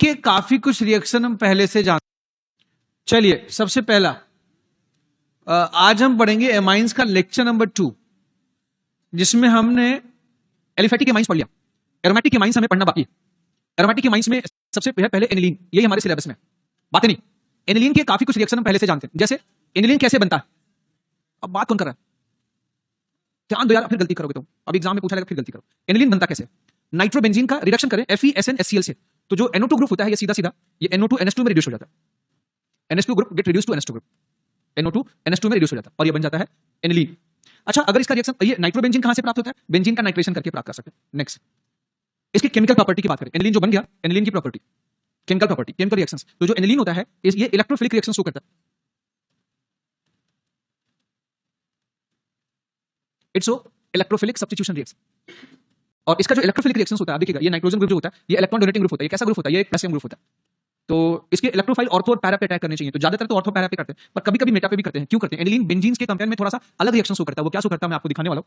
के काफी कुछ रिएक्शन हम पहले से जानते। चलिए सबसे पहला आज हम पढ़ेंगे एमाइंस का लेक्चर नंबर 2, जिसमें हमने एलिफेटिक एमाइंस पढ़ लिया। एरोमेटिक एमाइंस हमें पढ़ना बाकी है। एरोमेटिक एमाइंस में सबसे पहले एनिलीन, यही हमारे सिलेबस में बातें नहीं। एनिलीन के काफी कुछ रिएक्शन हम पहले से जानते हैं, जैसे एनिलीन कैसे बनता है। अब बात कौन कर रहा है, ध्यान दो यार, फिर गलती करोगे तुम। अब एग्जाम में पूछा जाएगा फिर गलती करो। एनिलीन बनता कैसे? नाइट्रोबेंजीन का रिडक्शन करें FeSnHCl से, तो जो NO2 ग्रुप होता है ये सीधा सीधा ये NO2 NH2 में रिड्यूस हो जाता है। NH2 group get reduce to NH2 group, NO2 NH2 में रिड्यूस हो जाता है और ये बन जाता है एनिलीन। अच्छा, अगर इसका रिएक्शन, ये नाइट्रोबेंजीन कहां से प्राप्त होता है? बेंजीन का नाइट्रेशन करके प्राप्त कर सकते हैं। नेक्स्ट, इसकी केमिकल प्रॉपर्टी की बात करें। एनिलीन जो बन गया, एनिलीन की property, chemical property, chemical reactions. तो जो एनिलीन होता है ये इलेक्ट्रोफिलिक रिएक्शन शो करता है। It's electrophilic substitution reaction. और इसका जो इलेक्ट्रोफिलिक रिएक्शन होता है, देखिएगा ये नाइट्रोजन ग्रुप जो होता है ये इलेक्ट्रॉन डोनेटिंग ग्रुप होता है। ये कैसा ग्रुप होता है? ये एक प्लसियम ग्रुप होता है। तो इसके इलेक्ट्रोफाइल ऑर्थो और पैरा पे अटैक करने चाहिए। तो ज्यादातर तो ऑर्थो पैरा पे करते हैं, पर कभी कभी मेटा पे भी करते हैं। क्यों करते हैं? एनिलीन बेंजीन्स के कंपेयर में थोड़ा सा अलग रिएक्शन शो करता है। वो क्या शो करता है मैं आपको दिखाने वाला हूं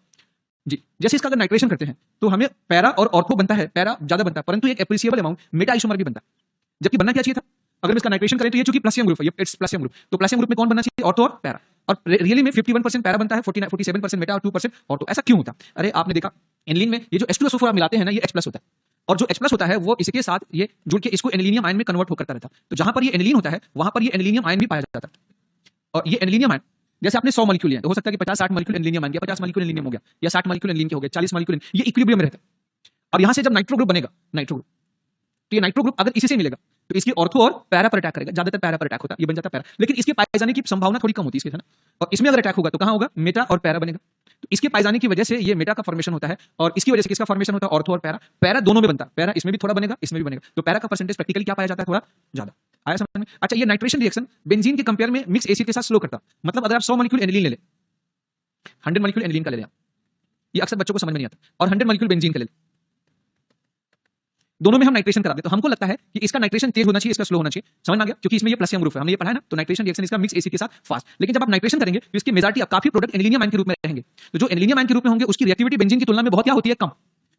जी। जैसे इसका अगर नाइट्रेशन करते हैं तो हमें पैरा और ऑर्थो बनता है, पैरा ज्यादा बनता है, परंतु एक एप्रिसिएबल अमाउंट मेटा आइसोमर भी बनता है। जबकि बनना क्या चाहिए था? अगर मैं इसका नाइट्रेशन करें तो ये चूंकि प्लसियम ग्रुप है, ये इट्स प्लसियम ग्रुप, तो प्लसियम ग्रुप में कौन बनना चाहिए? ऑर्थो और पैरा। और रियली में 51% पैरा बनता है, 47% मेटा और 2% ऑर्थो। ऐसा क्यों होता? अरे आपने देखा एनिलीन में ये जो H2SO4 मिलाते हैं ना, ये H+ होता है, और जो H+ होता है वो इसके साथ ये जुड़ के इसको एनिलीनियम आयन में कन्वर्ट होकर करता रहता है। तो जहां पर ये एनिलीन होता है वहां पर ये एनिलीनियम आयन भी पाया जाता है। और ये एनिलीनियम आयन, जैसे आपने 100 मॉलिक्यूल लिया तो हो सकता है कि 50-60 molecule anilinium ion, 50 molecule anilinium हो गया, या 60 मॉलिक्यूल एनिलीन के हो गए, 40 मॉलिक्यूल, ये इक्विलिब्रियम में रहता है। और यहां से जब नाइट्रो ग्रुप बनेगा, नाइट्रो ग्रुप, तो ये नाइट्रो ग्रुप अगर इसी से मिलेगा तो इसकी ऑर्थो और पैरा पर अटैक करेगा। ज्यादातर पैरा पर अटैक होता है, ये बन जाता है पैरा। लेकिन इसके पाए जाने की संभावना थोड़ी कम होती है इसके, है ना। और इसमें अगर अटैक होगा तो कहां होगा? मेटा और पैरा बनेगा। तो इसके पाए जाने की वजह से ये मेटा का फॉर्मेशन होता है, और इसकी वजह से किसका फॉर्मेशन होता है? ऑर्थो और पैरा। पैरा दोनों में बनता है, पैरा इसमें भी थोड़ा बनेगा, इसमें भी बनेगा। तो पैरा का परसेंटेज प्रैक्टिकली क्या पाया जाता है? थोड़ा ज्यादा। आया समझ में? अच्छा, ये नाइट्रेशन रिएक्शन बेंजीन के कंपेयर में मिक्स एसिड के साथ स्लो करता। मतलब अगर आप 100 मॉलिक्यूल एनिलीन ले ले, 100 मॉलिक्यूल एनिलीन का ले लें, ये अक्सर बच्चों को समझ में नहीं आता, और 100 मॉलिक्यूल बेंजीन का ले लें, दोनों में हम नाइट्रेशन करा दे तो हमको लगता है कि इसका नाइट्रेशन तेज होना चाहिए, इसका स्लो होना चाहिए। समझ में आ गया? क्योंकि इसमें ये प्लसियम ग्रुप है, हमने ये पढ़ा है ना। तो नाइट्रेशन रिएक्शन इसका मिक्स एसिड के साथ फास्ट। लेकिन जब आप नाइट्रेशन करेंगे तो इसकी मेजॉरिटी काफी प्रोडक्ट एनिलीनियम आयन के रूप में रहेंगे। तो जो एनिलीनियम आयन के रूप में होंगे उसकी रिएक्टिविटी बेंजीन की तुलना में बहुत क्या होती है? कम।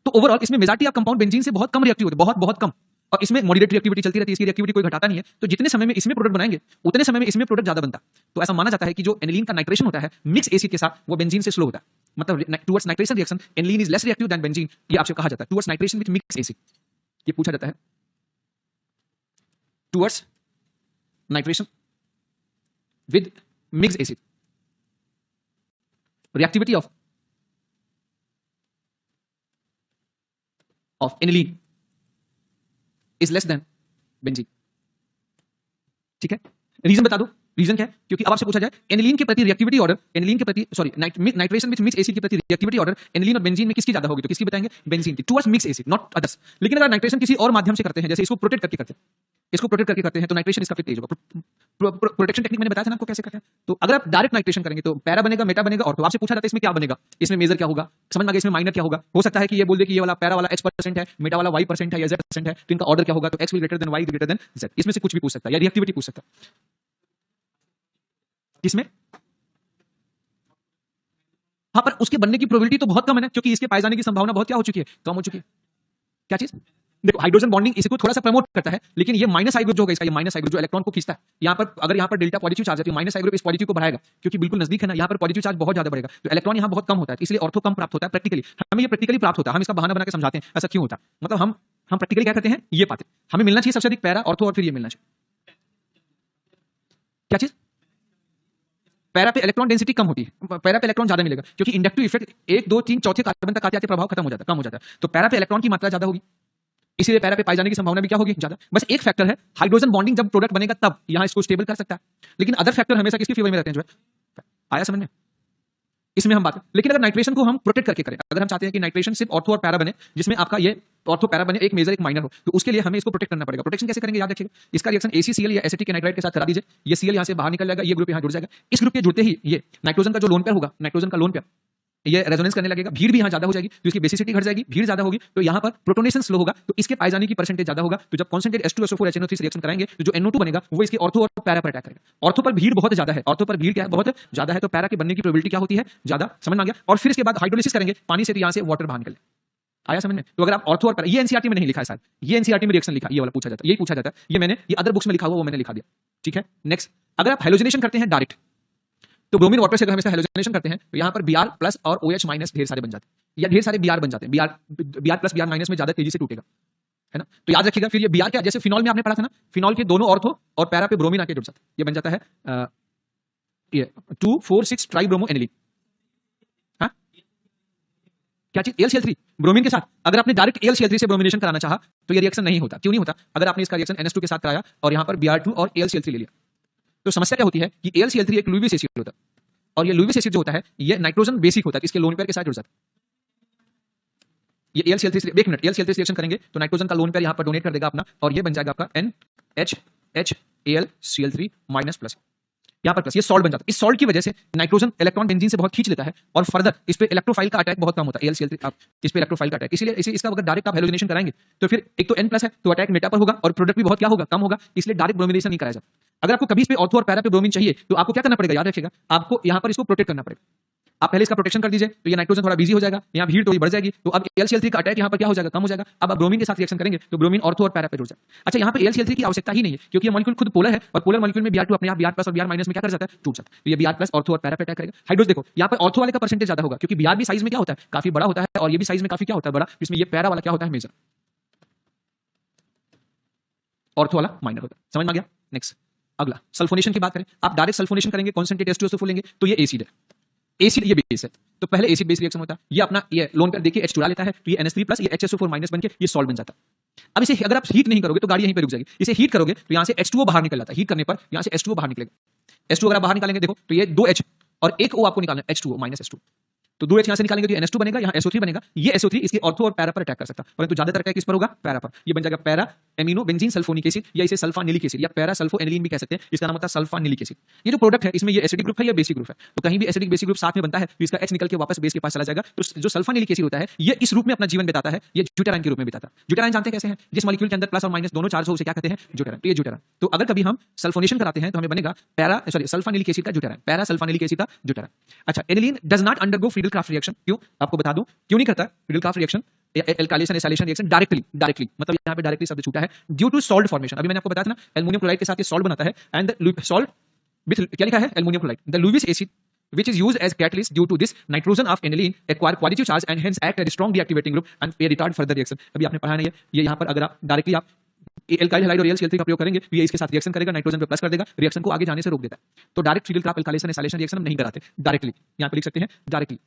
तो ओवरऑल इसमें मेजॉरिटी ऑफ कंपाउंड बेंजीन से बहुत कम रिएक्टिव होती है, बहुत बहुत कम। और इसमें मॉडरेट रिएक्टिविटी चलती रहती है, इसकी रिएक्टिविटी कोई घटाता नहीं है। तो जितने समय में इसमें प्रोडक्ट बनाएंगे उतने समय में इसमें प्रोडक्ट ज्यादा बनता है। तो ऐसा माना जाता है कि जो एनिलीन का नाइट्रेशन होता है मिक्स एसिड के साथ, वो बेंजीन से स्लो होता है। मतलब towards nitration reaction aniline is less reactive than benzene, ये आपसे कहा जाता है। Towards nitration with mix acid, ये पूछा जाता है। Towards nitration with mix acid, reactivity of aniline is less than benzene. ठीक है, रीजन बता दो। रीजन क्या है? क्योंकि अब आपसे पूछा जाए एनिलीन के प्रति रिएक्टिविटी ऑर्डर, एनिलीन के प्रति नाइट्रेशन विद मिक्स एसिड के प्रति रिएक्टिविटी ऑर्डर एनिलीन और बेंजीन में किसकी ज्यादा होगी? तो किसकी बताएंगे? बेंजीन की, towards mix acid, not others. लेकिन अगर नाइट्रेशन किसी और माध्यम से करते हैं, जैसे इसको प्रोटेक्ट करके करते हैं, इसको प्रोटेक्ट करके करते हैं, तो नाइट्रेशन इसका फिर तेज होगा। प्रोटेक्शन टेक्निक मैंने बताया था ना आपको कैसे करते हैं। तो अगर आप डायरेक्ट नाइट्रेशन करेंगे तो पैरा बनेगा, मेटा बनेगा, और तो आपसे पूछा जाता है इसमें क्या बनेगा, इसमें मेजर क्या होगा, समझ में आ गया? इसमें माइनर क्या होगा? हो सकता है कि ये बोल दे कि ये वाला पैरा वाला X% है, मेटा वाला Y% है या Z% है, तो इनका ऑर्डर क्या होगा? तो X will greater than Y greater than Z। इसमें से कुछ भी पूछ सकता है, या रिएक्टिविटी पूछ सकता है। किसमें? हाँ, पर उसके बनने की प्रोबेबिलिटी तो बहुत कम है ना, क्योंकि इसके पाए जाने की संभावना बहुत क्या हो चुकी है? कम हो चुकी है। क्या चीज? देखो, हाइड्रोजन बॉन्डिंग इसको थोड़ा सा प्रमोट करता है, लेकिन ये माइनस आई ग्रुप जो होगा इसका, ये माइनस आई ग्रुप जो इलेक्ट्रॉन को खींचता है, यहाँ पर अगर यहाँ पर डेल्टा पॉजिटिव चार्ज है तो माइनस आई ग्रुप इस पॉजिटिव को बढ़ाएगा, क्योंकि बिल्कुल नजदीक है ना, यहाँ पर पॉजिटिव चार्ज बहुत ज्यादा बढ़ेगा, तो इलेक्ट्रॉन यहाँ बहुत कम होता है, इसलिए ऑर्थो कम प्राप्त होता है। प्रैक्टिकली हमें ये प्रैक्टिकली प्राप्त होता है, हम इसका बहाना बना के समझाते हैं ऐसा क्यों होता है। मतलब हम प्रैक्टिकली क्या करते हैं, ये पाते हमें मिलना चाहिए सबसे अधिक पैरा, ऑर्थो, और फिर ये मिलना चाहिए। क्या चीज? पैरा पे इलेक्ट्रॉन डेंसिटी कम होती है, पैरा पे इलेक्ट्रॉन ज्यादा मिलेगा, क्योंकि इंडक्टिव इफेक्ट 1 2 3 चौथे कार्बन तक आते आते प्रभाव खत्म हो जाता है, कम हो जाता है। तो पैरा पे इलेक्ट्रॉन की मात्रा ज्यादा होगी, इसीलिए पैरा पे पाई जाने की संभावना भी क्या होगी? ज्यादा। बस एक फैक्टर है, हाइड्रोजन बॉन्डिंग जब प्रोडक्ट बनेगा तब यहां इसको स्टेबल कर सकता है, लेकिन अदर फैक्टर हमेशा किसके फेवर में रहते हैं? जो है, आया समझ में? इसमें हम बात करें। लेकिन अगर नाइट्रेशन को हम प्रोटेक्ट करके करें, अगर हम चाहते हैं कि नाइट्रेशन सिर्फ ऑर्थो और पैरा बने, जिसमें आपका ये ऑर्थो पैरा बने, एक मेजर एक माइनर हो, तो उसके लिए हमें इसको प्रोटेक्ट करना पड़ेगा। प्रोटेक्शन कैसे करेंगे? याद रखिएगा, इसका रिएक्शन ACCl या एसिटिक एनाइड्राइड के साथ करा दीजिए, ये Cl यहां से बाहर निकल जाएगा, ये ग्रुप यहां जुड़ जाएगा। इस ग्रुप के जुड़ते ही ये नाइट्रोजन का जो लोन पेयर होगा, नाइट्रोजन का लोन पेयर ये रेजोनेंस करने लगेगा, भीड़ भी यहाँ ज्यादा हो जाएगी, तो इसकी बेसिसिटी घट जाएगी, भीड़ ज्यादा होगी, तो यहाँ पर प्रोटोनेशन स्लो होगा, तो इसके पाए जाने की परसेंटेज ज्यादा होगा। तो जब कॉन्सेंट्रेट H2SO4 HNO3 से रिएक्शन कराएंगे तो जो NO2 बनेगा वो इसके ऑर्थो और पैरा पर अटैक करेगा। ऑर्थो पर भीड़ बहुत ज्यादा है, ऑर्थो पर भीड़ क्या है? बहुत ज्यादा है, तो पैरा के बनने की प्रोबेबिलिटी क्या होती है? ज्यादा। समझ में आ गया? और फिर इसके बाद हाइड्रोलिसिस करेंगे पानी से, तो यहाँ से वाटर बाहर निकले, आया समझ में? तो अगर आप ऑर्थो और ये एनसीईआरटी में नहीं लिखा है सर, ये एनसीईआरटी में रिएक्शन लिखा, ये वाला पूछा जाता है, यही पूछा जाता है, ये मैंने ये अदर बुक्स में लिखा हुआ वो मैंने लिखा दिया, ठीक है। नेक्स्ट, अगर आप हेलोजिनेशन करते हैं डायरेक्ट, तो ब्रोमीन वाटर से अगर हमेशा हेलोजिनेशन करते हैं तो यहाँ पर Br प्लस और OH माइनस ढेर सारे बन जाते हैं, या ढेर सारे Br बन जाते हैं। Br प्लस Br माइनस में ज्यादा तेजी से टूटेगा, है ना। तो याद रखिएगा फिर ये Br क्या, जैसे फिनॉल में आपने पढ़ा था ना, फिनॉल के दोनों ऑर्थो और पैरा पे ब्रोमीन आके जुड़ जाता है, ये बन जाता है ये 2,4,6 ट्राइब्रोमो एनिलीन। हाँ क्या चीज, AlCl3 ब्रोमीन के साथ। अगर आपने डायरेक्ट AlCl3 से ब्रोमिनेशन कराना चाहा तो ये रिएक्शन नहीं होता। क्यों नहीं होता? अगर आपने इसका रिएक्शन NH2 के साथ कराया और यहाँ पर Br2 और AlCl3 ले लिया, तो समस्या क्या होती है कि AlCl3 एक लुईविस एसिड होता है, और ये लुईविस एसिड जो होता है ये नाइट्रोजन बेसिक होता है, इसके लोन पेयर के साथ जुड़ जाता है। ये AlCl3 से, एक मिनट, AlCl3 रिएक्शन करेंगे तो नाइट्रोजन का लोन पेयर यहाँ पर डोनेट कर देगा अपना, और ये बन जाएगा आपका NHHAlCl3 माइनस प्लस, यहाँ पर प्लस, ये सॉल्ट बन जाता है। इस सॉल्ट की वजह से नाइट्रोजन इलेक्ट्रॉन बेंजीन से बहुत खींच लेता है, और फर्दर इस पे इलेक्ट्रोफाइल का अटैक बहुत कम होता है। AlCl3 आप इस पे इलेक्ट्रोफाइल का अटैक, इसलिए इसका अगर डायरेक्ट आप हेलोजिनेशन कराएंगे तो फिर एक तो N प्लस है तो अटैक मेटा पर होगा, और प्रोडक्ट भी बहुत क्या होगा, कम होगा, इसलिए डायरेक्ट ब्रोमिनेशन नहीं कराया जाता। अगर आपको कभी इस पे ऑर्थो और पैरा पे ब्रोमीन चाहिए तो आपको क्या करना पड़ेगा, याद रखिएगा, आपको यहाँ पर इसको प्रोटेक्ट करना पड़ेगा। आप पहले इसका प्रोटेक्शन कर दीजिए तो ये नाइट्रोजन थोड़ा बिजी हो जाएगा, यहाँ भीड़ थोड़ी बढ़ जाएगी, तो अब AlCl3 का अटैक यहाँ पर क्या हो जाएगा, कम हो जाएगा। अब आप ब्रोमीन के साथ रिएक्शन करेंगे तो ब्रोमीन ऑर्थो और पैरा पे जुड़ जाएगा। अच्छा, यहाँ पर AlCl3 की आवश्यकता ही नहीं है, क्योंकि ये मॉलिक्यूल खुद पोलर है, और पोलर मॉलिक्यूल में Br2 अपने आप Br प्लस और Br माइनस में क्या कर जाता है, टूट जाता है। तो ये Br प्लस ऑर्थो और पैरा पे अटैक करेगा। हाइड्रोज देखो, यहाँ पर ऑर्थो वाले का परसेंटेज ज्यादा होगा, क्योंकि Br भी साइज में क्या होता है, काफी बड़ा होता है, और ये भी साइज में काफी क्या होता है, बड़ा, जिसमें ये पैरा वाला क्या होता है, मेजर, ऑर्थो वाला माइनर होता है। समझ में आ गया? नेक्स्ट, अगला सल्फोनेशन की बात करें, आप डायरेक्ट सल्फोनेशन करेंगे, कॉन्सेंट्रेट H2SO4 लेंगे तो ये एसिड है, एसिड ये बेस है, तो पहले एसिड बेस रिएक्शन होता है, ये अपना ये लोन पेयर देखिए H चुरा लेता है, तो ये NH3 प्लस ये HSO4 माइनस बनके ये सॉल्ट बन जाता है। अब इसे अगर आप हीट नहीं करोगे तो गाड़ी यहीं पे रुक जाएगी, इसे हीट करोगे तो यहाँ से H2O बाहर निकल जाता है, हीट करने पर यहाँ से H2O बाहर निकलेगा। H2 अगर आप बाहर निकालेंगे देखो तो ये 2H और एक O आपको निकालना है, H2O माइनस H2, तो 2H यहाँ से निकालेंगे तो NH2 बनेगा, यहाँ SO3 बनेगा। ये SO3 इसके ऑर्थो और पैरा पर अटैक कर सकता है, परंतु ज्यादातर अटैक किस पर होगा, पैरा पर। ये बन जाएगा para amino benzene sulphonic acid, या इसे सल्फानिलिक एसिड या पैरा सल्फो एनिलीन भी कह सकते हैं, इसका नाम होता है सल्फानिलिक एसिड। ये जो प्रोडक्ट है इसमें ये एसिडिक ग्रुप है या बेसिक ग्रुप है, तो कहीं भी एसिडिक बेसिक ग्रुप साथ में बनता है तो इसका H निकल के वापस बेस के पास चला जाएगा। तो जो सल्फानिलिक एसिड होता है ये इस रूप में अपना जीवन बिताता है, ये ज्यूटेराइन के रूप में बिताता है। ज्यूटेराइन जानते हैं कैसे है, जिस मॉलिक्यूल के अंदर प्लस और माइनस दोनों चार्ज हो उसे क्या कहते हैं, ज्यूटेराइन। तो ये ज्यूटेराइन, तो अगर कभी हम सल्फोनेशन कराते हैं तो हमें बनेगा सल्फानिलिक एसिड का ज्यूटेराइन, पैरा सल्फानिलिक एसिड का ज्यूटेराइन। अच्छा, aniline does not undergo Friedel-Crafts reaction, क्यों आपको बता दूं, क्यों नहीं करता Friedel-Crafts reaction, alkylation acylation reaction directly, मतलब यहाँ पे डायरेक्टली शब्द छूटा है, ड्यू टू सॉल्ट फॉर्मेशन। अभी मैंने आपको बताया था ना, एल्युमिनियम क्लोराइड के साथ ये सॉल्ट बनाता है, एंड सॉल्ट विथ क्या लिखा है, aluminium chloride, the Lewis acid which is used as catalyst, due to this nitrogen of aniline acquire positive charge and hence act as a strong deactivating group and may retard further reaction। अभी आपने पढ़ा नहीं है, ये यहाँ पर अगर आप डायरेक्टली आप एल्काइल हैलाइड और AlCl3 का प्रयोग करेंगे तो ये इसके साथ रिएक्शन करेगा, नाइट्रोजन पे प्लस कर देगा, रिएक्शन को आगे जाने से रोक देता है। तो direct Friedel-Crafts alkylation acylation reaction हम नहीं कराते, डायरेक्टली यहाँ पे लिख सकते हैं डायरेक्टली।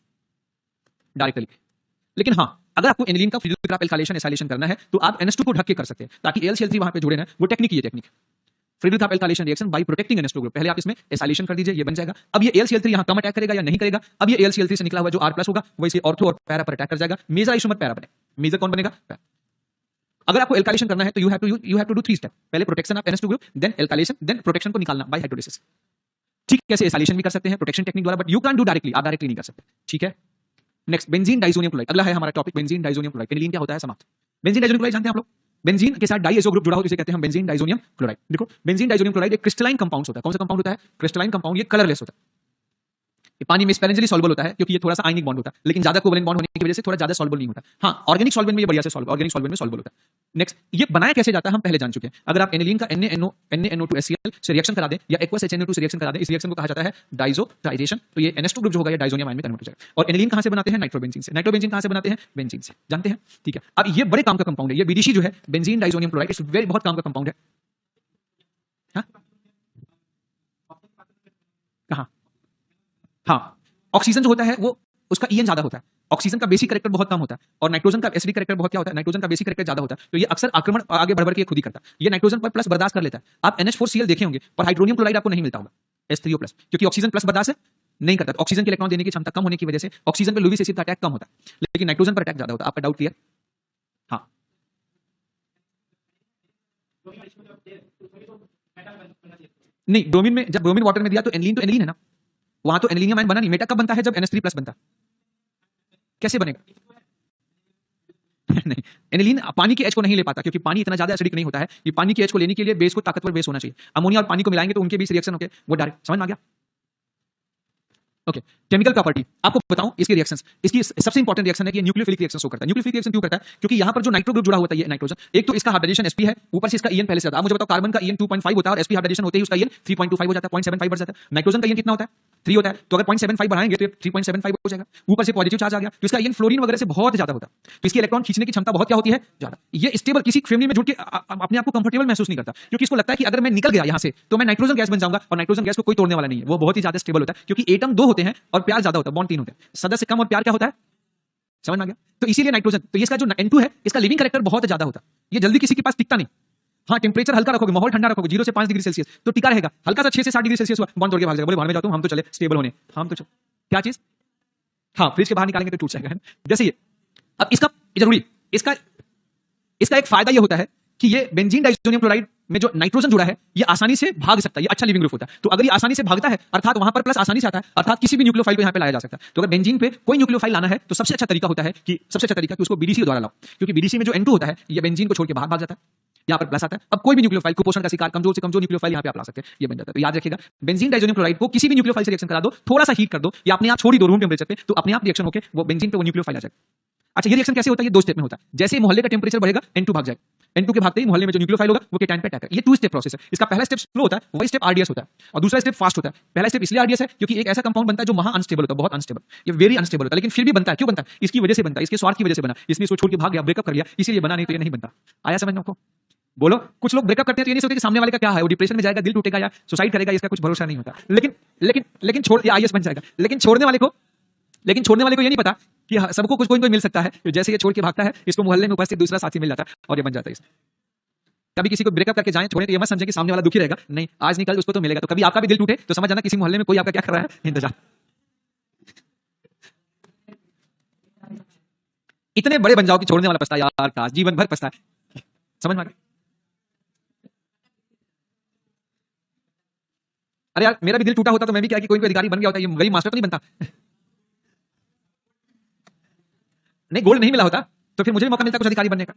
लेकिन हाँ, अगर आपको एनिलीन का फ्रीडल-क्राफ्ट एल्काइलेशन एसाइलेशन करना है तो आप NH2 को ढक के कर सकते हैं, ताकि AlCl3 वहां पे जुड़े ना, वो टेक्निक, ये technique Friedel-Crafts alkylation reaction by protecting NH2 group. पहले आप इसमें एसाइलेशन कर दीजिए, ये बन जाएगा। अब ये AlCl3 यहां कम अटैक करेगा या नहीं करेगा, अब ये AlCl3 से निकला हुआ जो R+ होगा वो इसे ऑर्थो और पैरा पर अटैक कर जाएगा, मेजर आइसोमर पैरा बने, मेजर कौन बनेगा, पैरा। अगर आपको एल्काइलेशन करना है तो you have to do 3 step, पहले protection of NH2 group, then alkylation, then protection को निकालना बाय हाइड्रोलिसिस। ठीक, कैसे एसाइलेशन भी कर सकते हैं प्रोटेक्शन टेक्निक द्वारा, but you can do directly, आप डायरेक्टली नहीं कर सकते। ठीक है, नेक्स्ट बेंजीन डाइजोनियम क्लोराइड, अगला है हमारा topic benzene diazonium chloride. Aniline क्या होता है, समाप्त। बेंजीन डाइजोनियम क्लोराइड जानते हैं आप लोग, बेंजीन के साथ डाइएसो ग्रुप जुड़ा हो जिसे कहते हैं हम बेंजीन डाइजोनियम क्लोराइड। देखो, बेंजीन डाइजोनियम क्लोराइड एक क्रिस्टलाइन कंपाउंड होता है। कौन सा कंपाउंड होता है, क्रिस्टलाइन कंपाउंड, ये कलरलेस होता है, ये पानी में स्पेरेंजली सॉल्युबल होता है, क्योंकि ये थोड़ा सा आयनिक बॉन्ड होता है, लेकिन ज्यादा कोवेलेंट बॉन्ड होने की वजह से थोड़ा ज्यादा सॉल्युबल नहीं होता। हाँ, ऑर्गेनिक सॉल्वेंट में ये बढ़िया से सॉल्व, ऑर्गेनिक सॉल्वेंट में सॉल्युबल होता है। नेक्स्ट, ये बनाया कैसे जाता है हम पहले जान चुके हैं। अगर आप एनिलीन का NaNO2HCl से रिएक्शन करा दें या एक्वस HNO2 से रिएक्शन करा दें, इस रिएक्शन को कहा जाता है डाइजोटाइजेशन। तो ये NH2 ग्रुप जो होगा ये डाइजोनियम आयन में कन्वर्ट हो जाएगा। और एनिलीन कहां से बनाते हैं, नाइट्रोबेंजीन से। नाइट्रोबेंजीन कहां से बनाते हैं, बेंजीन से, जानते हैं। ठीक है, अब ये बड़े काम का कंपाउंड है, ये विदेशी जो है बेंजीन डाइजोनियम क्लोराइड, इस वेरी बहुत काम का कंपाउंड है। हाँ कहां, हाँ, ऑक्सीजन जो होता है वो उसका EN ज्यादा होता है, ऑक्सीजन का बेसिक कैरेक्टर बहुत कम होता है, और नाइट्रोजन का एसिडिक कैरेक्टर बहुत क्या होता है, नाइट्रोजन का बेसिक कैरेक्टर ज्यादा होता है, तो ये अक्सर आक्रमण आगे बढ़ के खुद ही करता है। ये नाइट्रोजन पर प्लस बर्दाश्त कर लेता है। आप NH4Cl देखे होंगे पर हाइड्रोनियम क्लोराइड आपको नहीं मिलता होगा, H3O प्लस, क्योंकि ऑक्सीजन प्लस बर्दाश्त नहीं करता। ऑक्सीजन के इलेक्ट्रॉन देने की क्षमता कम होने की वजह से ऑक्सीजन पे लुईविस एसिड का अटैक कम होता है, लेकिन नाइट्रोजन पर अटैक ज्यादा होता है। आपका डाउट क्लियर? हाँ, नहीं, ब्रोमीन में जब ब्रोमीन वाटर में दिया तो एनिलीन है ना, वहां तो एनिलीनियम आयन बना नहीं। मेटा कब बनता है, जब NH3 प्लस बनता। कैसे बनेगा? नहीं, एनिलीन पानी के H को नहीं ले पाता, क्योंकि पानी इतना ज्यादा एसिडिक नहीं होता है। ये पानी के H को लेने के लिए बेस को ताकतवर बेस होना चाहिए। अमोनिया और पानी को मिलाएंगे तो उनके बीच रिएक्शन होके वो डायरेक्ट, समझ में आ गया? ओके, केमिकल प्रॉपर्टी आपको बताऊं इसके रिएक्शंस, इसकी सबसे इंपॉर्टेंट रिएक्शन है कि न्यूक्लियोफिलिक रिएक्शन शो करता है। न्यूक्लियोफिलिक रिएक्शन क्यों करता है? क्योंकि यहां पर जो नाइट्रो ग्रुप जुड़ा हुआ है ये नाइट्रोजन, एक तो इसका हाइब्रिडेशन sp है, ऊपर से इसका En पहले से आता है। आप मुझे बताओ कार्बन का En 2.5 होता है और sp हाइब्रिडेशन होते ही उसका En 3.25 हो जाता है, 0.75 बढ़ जाता है। नाइट्रोजन का En कितना होता है? 3 होता है, तो अगर 0.75 बढ़ाएंगे तो 3.75 हो जाएगा। ऊपर से पॉजिटिव चार्ज आ गया तो इसका En फ्लोरीन वगैरह से बहुत ज्यादा होता है, तो इसकी इलेक्ट्रॉन खींचने की क्षमता बहुत क्या होती है? ज्यादा। ये स्टेबल किसी फैमिली में जुड़ के अपने आप को कंफर्टेबल महसूस नहीं करता, क्योंकि इसको लगता है कि अगर मैं निकल गया यहां से तो मैं नाइट्रोजन गैस बन जाऊंगा, और नाइट्रोजन गैस को कोई तोड़ने वाला नहीं है, वो बहुत ही ज्यादा स्टेबल होता है, क्योंकि एटम 2 होते हैं और प्यार ज्यादा होता है, बॉन्ड 3 होते हैं। सदस्य कम और प्यार क्या होता है? समझ में आ गया? तो इसीलिए नाइट्रोजन, तो इसका जो N2 है इसका लिविंग कैरेक्टर बहुत ज्यादा होता है, ये जल्दी किसी के पास टिकता नहीं। हाँ, टेम्परेचर हल्का रखोगे, माहौल ठंडा रखोगे 0 से 5 डिग्री सेल्सियस तो टिका रहेगा, हल्का सा 6 से 7 डिग्री सेल्सियस हुआ बॉन्ड तोड़ के भाग जाएगा, बोले भाड़ में जाता हूं, हम तो चले स्टेबल होने, हम तो क्या चीज, हाँ फ्रिज के बाहर निकालेंगे तो टूट जाएगा, जैसे ये। अब इसका जरूरी इसका एक फायदा ये होता है कि ये बेंजीन डाइसोनियम क्लोराइड में जो नाइट्रोजन जुड़ा है ये आसानी से भाग सकता है, ये अच्छा लिविंग ग्रुप होता है। तो अगर ये आसानी से भागता है अर्थात वहां पर प्लस आसानी से आता है, अर्थात किसी भी न्यूक्लियोफाइल को यहां पे लाया जा सकता है। तो अगर बेंजीन पे कोई न्यूक्लियोफाइल लाना है तो सबसे अच्छा तरीका होता है कि उसको बीडीसी के द्वारा लाओ, क्योंकि बीडीसी में जो N2 होता है ये बेंजीन को छोड़ के बाहर भाग जाता है, यहाँ पर प्लस आता है। अब कोई भी न्यूक्लियोफाइल कुपोषण का शिकार, कमजोर से कमजोर न्यूक्लियोफाइल यहाँ पे आप ला सकते हैं, ये बन जाता है। तो याद रखिएगा, बेंजीन डाइसोनियम क्लोराइड को किसी भी न्यूक्लियोफाइल से रिएक्शन करा दो, थोड़ा सा हीट कर दो या अपने आप छोड़ दो रूम टेम्परेचर पे, तो अपने आप रिएक्शन होकर वो बेंजीन पे वो न्यूक्लियोफाइल आ जाएगा। अच्छा, ये रिएक्शन कैसे होता है? ये 2 स्टेप में होता है। जैसे ही मोहल्ले का टेम्परेचर बढ़ेगा N2 भाग जाएगा, N2 के भागते ही मोहल्ले में जो न्यूक्लियोफाइल होगा वो केटायन पे अटैक करेगा। ये 2 स्टेप प्रोसेस है। इसका पहला स्टेप स्लो होता है, वही स्टेप आरडीएस होता है, और दूसरा स्टेप फास्ट होता है। पहला स्टेप इसलिए आरडीएस है क्योंकि एक ऐसा कंपाउंड बनता है जो महा अनस्टेबल होता है, बहुत अनस्टेबल, ये वेरी अनस्टेबल होता है, लेकिन फिर भी बनता है। क्यों बनता है? इसकी वजह से बनता है, इसके स्वार्थ की वजह से बना, इसलिए इसको छोड़ के भाग गया, ब्रेकअप कर लिया, इसीलिए बना, नहीं तो ये नहीं बनता। आया समझ में आपको? बोलो, कुछ लोग ब्रेकअप करते हैं तो ये नहीं सोचते कि सामने वाले का क्या है, वो डिप्रेशन में जाएगा, दिल टूटेगा या सुसाइड करेगा, इसका कुछ भरोसा नहीं होता। लेकिन छोड़ या आईएएस बन जाएगा, लेकिन छोड़ने वाले को ये नहीं पता कि सबको कुछ कोई मिल सकता है। तो जैसे ये छोड़ के भागता है, इसको मोहल्ले में उपस्थित दूसरा साथी मिल जाता है और ये बन जाता है। कभी किसी को ब्रेकअप करके जाएं छोड़ने, तो ये मत समझे कि सामने वाला दुखी रहेगा, नहीं, आज निकल उसको तो मिलेगा। तो कभी आपका भी दिल टूटे तो समझ जाना किसी मोहल्ले में कोई आपका क्या कर रहा है, इंतजार। इतने बड़े बन जाओ कि छोड़ने वाला पछता यार, का जीवन भर पछता है। समझ में आ गया? अरे यार, मेरा भी दिल टूटा होता तो मैं भी क्या कि कोई अधिकारी बन गया होता, ये गरीब मास्टर तो नहीं बनता। नहीं, गोल्ड नहीं मिला होता तो फिर मुझे भी मौका मिलता कुछ अधिकारी बनने का।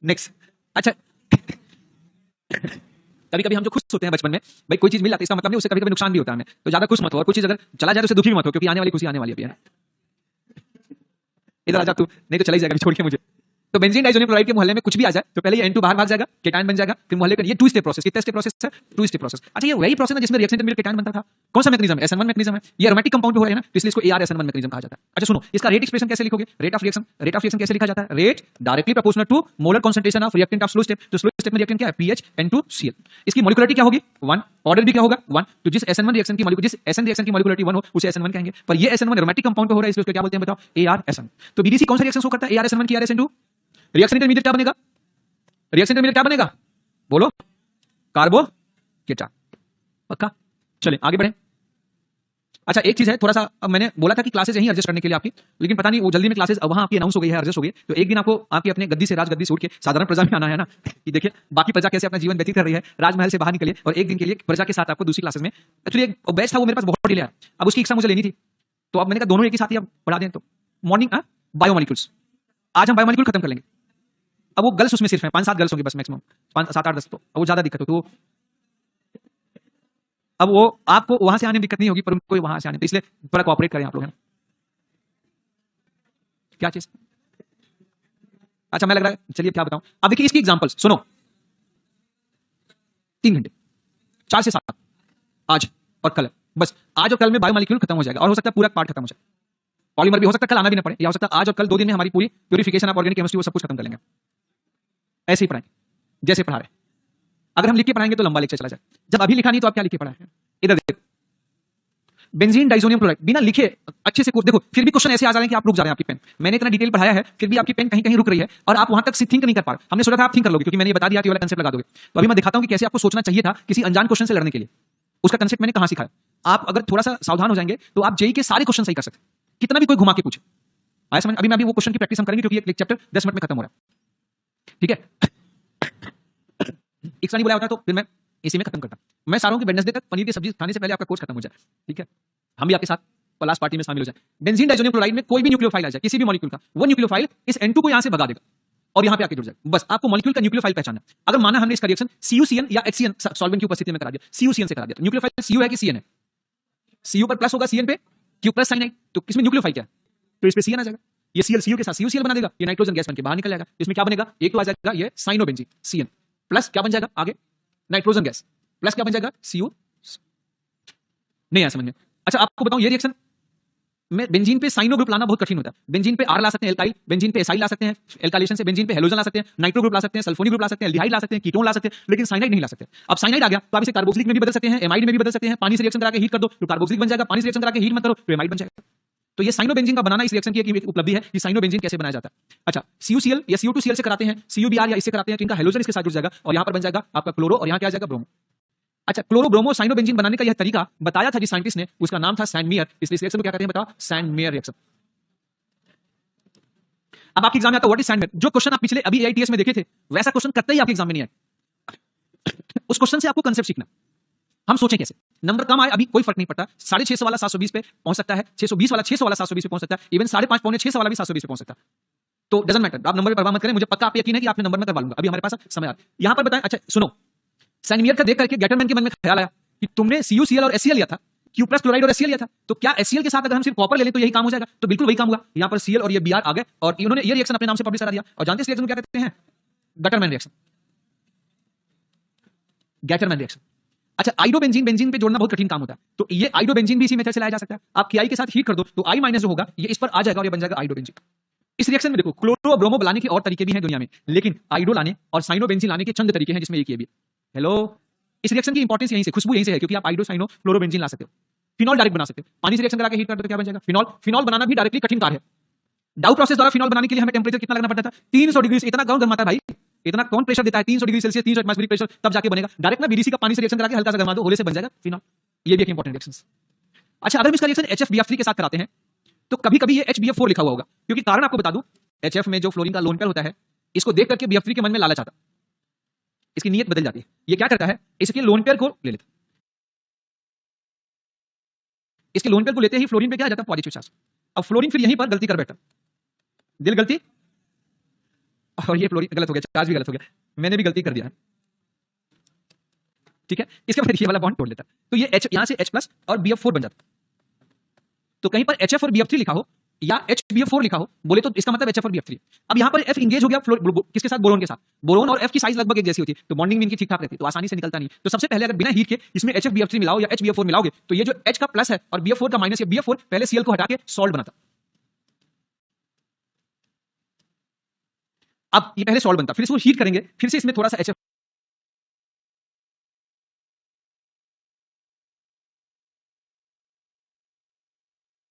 नेक्स्ट, अच्छा कभी कभी हम जो खुश होते हैं बचपन में, भाई कोई चीज मिल जाती है, इसका मतलब नहीं उससे कभी कभी नुकसान भी होता है हमें, तो ज्यादा खुश मत हो, और कुछ चीज अगर चला जाए तो उससे दुखी भी मत हो, क्योंकि आने वाली खुशी आने वाली है। इधर आ जा तू, नहीं तो चला ही जाएगा छोड़ के मुझे। तो बेंजीन डाइसोनियम क्लोराइड के मोहल्ले में कुछ भी आ जाए तो पहले ये N2 बाहर भाग जाएगा, केटायन बन जाएगा, फिर मोहल्ले का ये 2 स्टेप प्रोसेस। कितने स्टेप प्रोसेस है? 2 स्टेप प्रोसेस। अच्छा, ये वही प्रोसेस है जिसमें रिएक्शन मिलकर केटायन बनता था। कौन सा मैकेनिज्म है? SN1 मैकेनिज्म है। ये एरोमेटिक कंपाउंड हो रहा है ना, तो इसलिए इसको AR-SN1 मैकेनिज्म कहा जाता है। अच्छा सुनो, इसका रेट एक्सप्रेशन कैसे लिखोगे? रेट ऑफ रिएक्शन कैसे लिखा जाता है? Rate directly proportional to molar concentration of reactant of slow step. तो स्लो स्टेप में रिएक्टेंट क्या है? PH N2Cl। इसकी मॉलिक्यूलरिटी क्या होगी? 1। ऑर्डर भी क्या होगा? 1। तो जिस SN1 रिएक्शन की मॉलिक्यूलरिटी 1 हो उसे SN1 कहेंगे, पर ये SN1 एरोमेटिक कंपाउंड हो रहा है, इसलिए उसको क्या बोलते हैं बताओ? AR-SN। तो बीडीसी कौन सा रिएक्शन शो करता है? AR-SN1 की AR-SN2। रिएक्शन इंटरमीडिएट क्या बनेगा? रिएक्शन इंटरमीडिएट क्या बनेगा? बोलो, कार्बो केटायन। पक्का? चलें आगे बढ़ें। अच्छा, एक चीज है, थोड़ा सा, अब मैंने बोला था कि क्लासेस यहीं एडजस्ट करने के लिए आपकी, लेकिन पता नहीं वो जल्दी में क्लासेस अब वहां आपकी अनाउंस हो गई है, एडजस्ट हो गई। तो एक दिन आपको आपकी अपने गद्दी से राजगद्दी से उठ के साधारण प्रजा में आना है ना, कि देखिए बाकी प्रजा कैसे अपना जीवन व्यतीत कर रही है, राजमहल से बाहर निकलिए और एक दिन के लिए प्रजा के साथ आपको दूसरी क्लासेस में। एक्चुअली एक बैच था वो मेरे पास बहुत डिले है, अब उसकी इच्छा मुझे लेनी थी, तो अब मैंने कहा दोनों एक ही साथ ही अब पढ़ा दें। तो मॉर्निंग बायोमोलिक्यूल्स, आज हम बायोमोलिक्यूल खत्म कर लेंगे। अब वो गर्ल्स उसमें सिर्फ हैं, 5-7 गर्ल्स होंगे बस मैक्सिमम, 5-7-8-10, तो वो ज्यादा दिक्कत हो। तो अब वो आपको वहां से आने में दिक्कत नहीं होगी, पर उनको वहां से आने, तो इसलिए थोड़ा कोऑपरेट करें आप लोग, है ना? क्या चीज? अच्छा, मैं लग रहा है, चलिए क्या बताऊं। अब देखिए इसकी एग्जांपल्स सुनो। 3 घंटे, 4 से 7, आज और कल, बस आज और कल में बायोमोलिक्यूल खत्म हो जाएगा, और हो सकता है पूरा पार्ट खत्म हो जाए। पॉलीमर भी हो सकता है कल आना भी ना पड़े, या हो सकता है आज और कल 2 दिन में हमारी पूरी प्यूरिफिकेशन ऑफ ऑर्गेनिक केमिस्ट्री वो सब कुछ खत्म कर लेंगे। ऐसे ही पढ़ाएंगे जैसे पढ़ा रहे। अगर हम लिख के पढ़ाएंगे तो लंबा लेक्चर चला जाए, जब अभी लिखा नहीं तो आप क्या लिख के पढ़ा है? इधर देखो, बेंजीन डाइसोनियम क्लोराइड बिना लिखे अच्छे से देखो, फिर भी क्वेश्चन ऐसे आ जा रहे हैं कि आप रुक जा रहे हैं। आपकी पेन, मैंने इतना डिटेल पढ़ाया है, फिर भी आपकी पेन कहीं कहीं रुक रही है और आप वहां तक थिंक नहीं कर पा रहे। हमने सोचा था आप थिंक कर लोगे, क्योंकि मैंने ये बता दिया कि वाला कंसेप्ट लगा दोगे। तो अभी मैं दिखाता हूं कि कैसे आपको सोचना चाहिए था किसी अनजान क्वेश्चन से लड़ने के लिए। उसका कंसेप्ट मैंने कहां सिखाया। आप अगर थोड़ा सा सावधान हो जाएंगे तो आप जेई के सारे क्वेश्चन सही कर सकते, कितना भी कोई घुमा के पूछे। आया समझ? अभी मैं वो क्वेश्चन की प्रैक्टिस हम करेंगे, क्योंकि एक चैप्टर 10 मिनट में खत्म हो रहा है, ठीक है? नहीं बोला होता तो फिर मैं इसी में खत्म करता। मैं सारों की वेडनेसडे तक पनीर की सब्जी खाने से पहले आपका कोर्स खत्म हो जाए, ठीक है? हम भी आपके साथ लास्ट पार्टी में शामिल हो जाए। बेंजीन डाइसोनियम क्लोराइड में कोई भी न्यूक्लियोफाइल आ जाए, किसी भी मॉलिक्यूल का, वो न्यूक्लियोफाइल इस N2 को यहां से भगा देगा और यहां पे आके जुड़ जाएगा। बस आपको मॉलिक्यूल का न्यूक्लियोफाइल पहचानना है। अगर माना हमने इसका रिएक्शन CuCN या HCN सॉल्वेंट की उपस्थिति में करा दिया, CuCN से करा दिया, न्यूक्लियोफाइल Cu है कि CN है? Cu पर प्लस होगा Cn पे Q प्लस साइन आई, तो किसमें न्यूक्लियोफाइल क्या है, तो इस पे Cn आ जाएगा। ये Cl Cu के साथ CuCl बना देगा, ये नाइट्रोजन गैस बन के बाहर निकल जाएगा। इसमें क्या बनेगा, एक तो आ जाएगा ये साइनोबेंजीन Cn प्लस क्या बन जाएगा आगे नाइट्रोजन गैस प्लस क्या बन जाएगा Cu। नहीं आया समझ में। अच्छा आपको बताऊं ये रिएक्शन में बेंजीन पे साइनो ग्रुप लाना बहुत कठिन होता है। बेंजीन पे आर ला सकते हैं एल्काइल, बेंजीन पे एसाइल ला सकते हैं एल्काइलेशन से, बेंजीन पे हेलोजन ला सकते हैं, नाइट्रो ग्रुप ला सकते हैं, सल्फोनिक ग्रुप ला सकते हैं, एल्डिहाइड ला सकते हैं, कीटोन ला सकते हैं, लेकिन साइनाइड नहीं ला सकते। अब साइनाइड आ गया तो आप इसे कार्बोक्सिलिक में भी बदल सकते हैं, एमाइड में भी बदल सकते हैं। पानी से रिएक्शन करा के हीट कर दो तो कार्बोक्सिलिक बन जाएगा, पानी से रिएक्शन करा के हीट मत करो तो एमाइड बन जाएगा। तो ये साइनोबेंजीन का बनाना इस रिएक्शन की एक उपलब्धि है कि साइनोबेंजीन कैसे बनाया जाता है। अच्छा CuCl या Cu2Cl से कराते हैं, CuBr या इससे कराते हैं, तो इनका हेलोजन इसके साथ जुड़ जाएगा और यहां पर बन जाएगा आपका क्लोरो और यहां क्या आ जाएगा ब्रोमो। अच्छा क्लोरो ब्रोमो साइनोबेंजीन बनाने का यह तरीका बताया था जिस साइंटिस्ट ने, उसका नाम था सैंड मेयर। इस रिएक्शन को क्या कहते हैं बताओ, सैंड मेयर रिएक्शन। अब आपके एग्जाम में आता व्हाट इज सैंड मेयर। जो क्वेश्चन आप पिछले अभी AITS में देखे थे वैसा क्वेश्चन करते ही आपके एग्जाम में नहीं आए। उस क्वेश्चन से आपको कांसेप्ट सीखना। हम सोचें कैसे, नंबर कम आए अभी कोई फर्क नहीं पड़ता, 650 वाला 720 पे पहुंच सकता है, 620 वाला 600 वाला 720 पे पहुंच सकता है, इवन 5.5 पौने 600 वाला भी 720 पे पहुंच सकता है। तो डजंट मैटर, आप नंबर पे परवाह मत करें, मुझे पक्का आप यकीन है कि आपने नंबर में करवा लूंगा। अभी हमारे पास समय आ रहा है यहां पर बताएं। अच्छा सुनो, सैंड मेयर का देख करके गैटरमैन के मन में ख्याल आया कि तुमने CuCl और HCl लिया था, Q प्लस क्लोराइड और HCl लिया था, तो क्या HCl के साथ अगर हम सिर्फ कॉपर ले लें तो यही काम हो जाएगा, तो बिल्कुल वही काम हुआ। यहां पर Cl और ये Br आ गए और इन्होंने ये रिएक्शन अपने नाम से पब्लिश करा दिया। और जानते हैं इस रिएक्शन को क्या कहते हैं, गटरमैन रिएक्शन, गैटरमैन रिएक्शन। अच्छा आइडोबेंजीन बेंजीन पे जोड़ना बहुत कठिन काम होता है, तो ये आइडोबेंजीन भी इसी मेथड से लाया जा सकता है। आप Ki के साथ हीट कर दो तो I माइनस जो होगा ये इस पर आ जाएगा और ये बन जाएगा आइडोबेंजीन। इस रिएक्शन में देखो क्लोरो और ब्रोमो बनाने के और तरीके भी हैं दुनिया में, लेकिन आइडो लाने और साइनोबेंजीन लाने के चंद तरीके हैं जिसमें एक ये भी। हेलो, इस रिएक्शन की इंपॉर्टेंस यहीं से, खुशबू यहीं से है, क्योंकि आप आइडो साइनो क्लोरोबेंजीन ला सकते हो। फिनॉल डायरेक्ट बना सकते हो, पानी से रिएक्शन करा के हीट कर दो तो क्या बन जाएगा फिनॉल। फिनॉल बनाना भी डायरेक्टली कठिन कार्य है। डाउ प्रोसेस द्वारा फिनॉल बनाने के लिए हमें टेंपरेचर कितना लगना पड़ता था, 300 डिग्री। इतना कौन गरमाता है भाई, इतना कौन प्रेशर देता है, 300 डिग्री सेल्सियस 300 एटमॉस्फेरिक प्रेशर, तब जाके बनेगा। डायरेक्ट ना BDC का पानी से रिएक्शन करा के हल्का सा गरमा दो, होले से बन जाएगा फिनॉल। ये भी एक इंपॉर्टेंट रिएक्शन। अच्छा अगर हम इसका रिएक्शन HFBF3 के साथ कराते हैं तो कभी कभी ये HBF4 लिखा हुआ होगा, क्योंकि कारण आपको बता दूं HF में जो फ्लोरीन का लोन पेयर होता है, इसको देख करके BF3 के मन में लालच आता, इसकी नीयत बदल जाती है। ये क्या करता है, इसके लोन पेयर को ले लेता, इसके लोन पेयर को लेते ही फ्लोरीन पे क्या आ जाता है पॉजिटिव चार्ज। अब फ्लोरीन फिर यहीं पर गलती कर बैठा, दिल गलती, और ये फ्लोरीन गलत हो गया, चार्ज भी गलत हो गया, मैंने भी गलती कर दिया है, ठीक है। इसके बाद ये वाला बॉन्ड तोड़ लेता, तो ये H यहां से H+ और BF4 बन जाता। तो कहीं पर HF और BF3 लिखा हो या HBF4 लिखा हो बोले तो इसका मतलब HF और BF3। अब यहां पर F इंगेज हो गया किसके साथ, बोरोन के साथ। बोरोन और F की साइज लगभग एक जैसी होती है, तो बॉन्डिंग भी इनकी ठीक ठाक रहती है, तो आसानी से निकलता नहीं। तो सबसे पहले अगर बिना हीट के इसमें HFBF3 मिलाओ या HBF4 मिलाओगे तो ये जो H का प्लस है और BF4 का माइनस, ये BF4 पहले Cl को हटा के सॉल्ट बनाता। अब ये पहले सॉल्ट बनता, फिर इसको हीट करेंगे, फिर से इसमें थोड़ा सा HF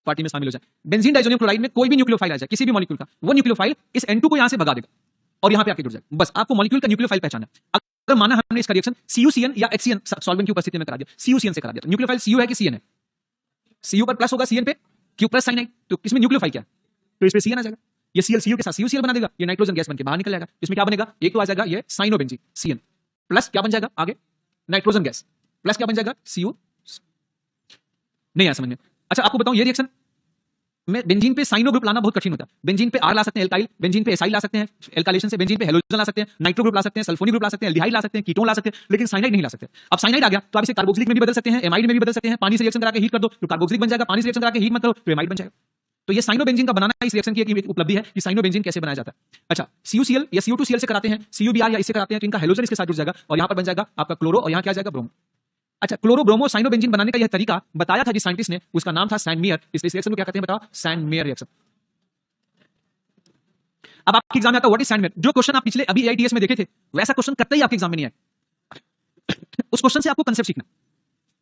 पार्टी में शामिल हो जाए। बेंजीन डाइजोनियम क्लोराइड में कोई भी न्यूक्लियोफाइल आ जाए किसी भी मॉलिक्यूल का, वो न्यूक्लियोफाइल इस N2 को यहां से भगा देगा और यहां पे आके जुड़ जाएगा। बस आपको मॉलिक्यूल का न्यूक्लियोफाइल पहचानना है। अगर माना हमने इसका रिएक्शन CuCN या HCN सॉल्वेंट की उपस्थिति में करा दिया, CuCN से करा दिया, तो न्यूक्लियोफाइल Cu है कि Cn है, Cu पर प्लस होगा Cn पे Q प्लस साइन आई, तो किसमें न्यूक्लियोफाइल क्या है, तो इस पे Cn आ जाएगा। ये Cl Cu के साथ CuCl बना देगा, ये नाइट्रोजन गैस बनके बाहर निकल जाएगा। इसमें क्या बनेगा, एक तो आ जाएगा ये साइनोबेंजीन Cn प्लस क्या बन जाएगा आगे नाइट्रोजन गैस प्लस क्या बन जाएगा Cu। नहीं आया समझ में। अच्छा आपको बताऊं ये रिएक्शन में बेंजीन पे साइनो ग्रुप लाना बहुत कठिन होता है। बेंजीन पे आर ला सकते हैं एल्काइल, बेंजीन पे एसाइल ला सकते हैं एल्काइलेशन से, बेंजीन पे हेलोजन ला सकते हैं, नाइट्रो ग्रुप ला सकते हैं, सल्फोनिक ग्रुप ला सकते हैं, एल्डिहाइड ला सकते हैं, कीटोन ला सकते हैं, लेकिन साइनाइड नहीं ला सकते। अब साइनाइड आ गया तो आप इसे कार्बोक्सिलिक में भी बदल सकते हैं, एमाइड में भी बदल सकते हैं। पानी से रिएक्शन करा के हीट कर दो तो कार्बोक्सिलिक बन जाएगा, पानी से रिएक्शन करा के हीट मत करो तो एमाइड बन जाएगा। तो ये साइनोबेंजीन का बनाना इस रिएक्शन की एक उपलब्धि है कि साइनोबेंजीन कैसे बनाया जाता है। अच्छा CuCl या Cu2Cl से कराते हैं, CuBr या इससे कराते हैं, तो इनका हेलोजन इसके साथ जुड़ जाएगा और यहां पर बन जाएगा आपका क्लोरो और यहां क्या आ जाएगा ब्रोमो। अच्छा क्लोरो ब्रोमो साइनोबेंजीन बनाने का यह तरीका बताया था जिस साइंटिस्ट ने, उसका नाम था सैंड मेयर। इस रिएक्शन को क्या कहते हैं बताओ, सैंड मेयर रिएक्शन। अब आपके एग्जाम में आता व्हाट इज सैंड मेयर। जो क्वेश्चन आप पिछले अभी AITS में देखे थे वैसा क्वेश्चन करते ही आपके एग्जाम में नहीं आए। उस क्वेश्चन से आपको कांसेप्ट सीखना।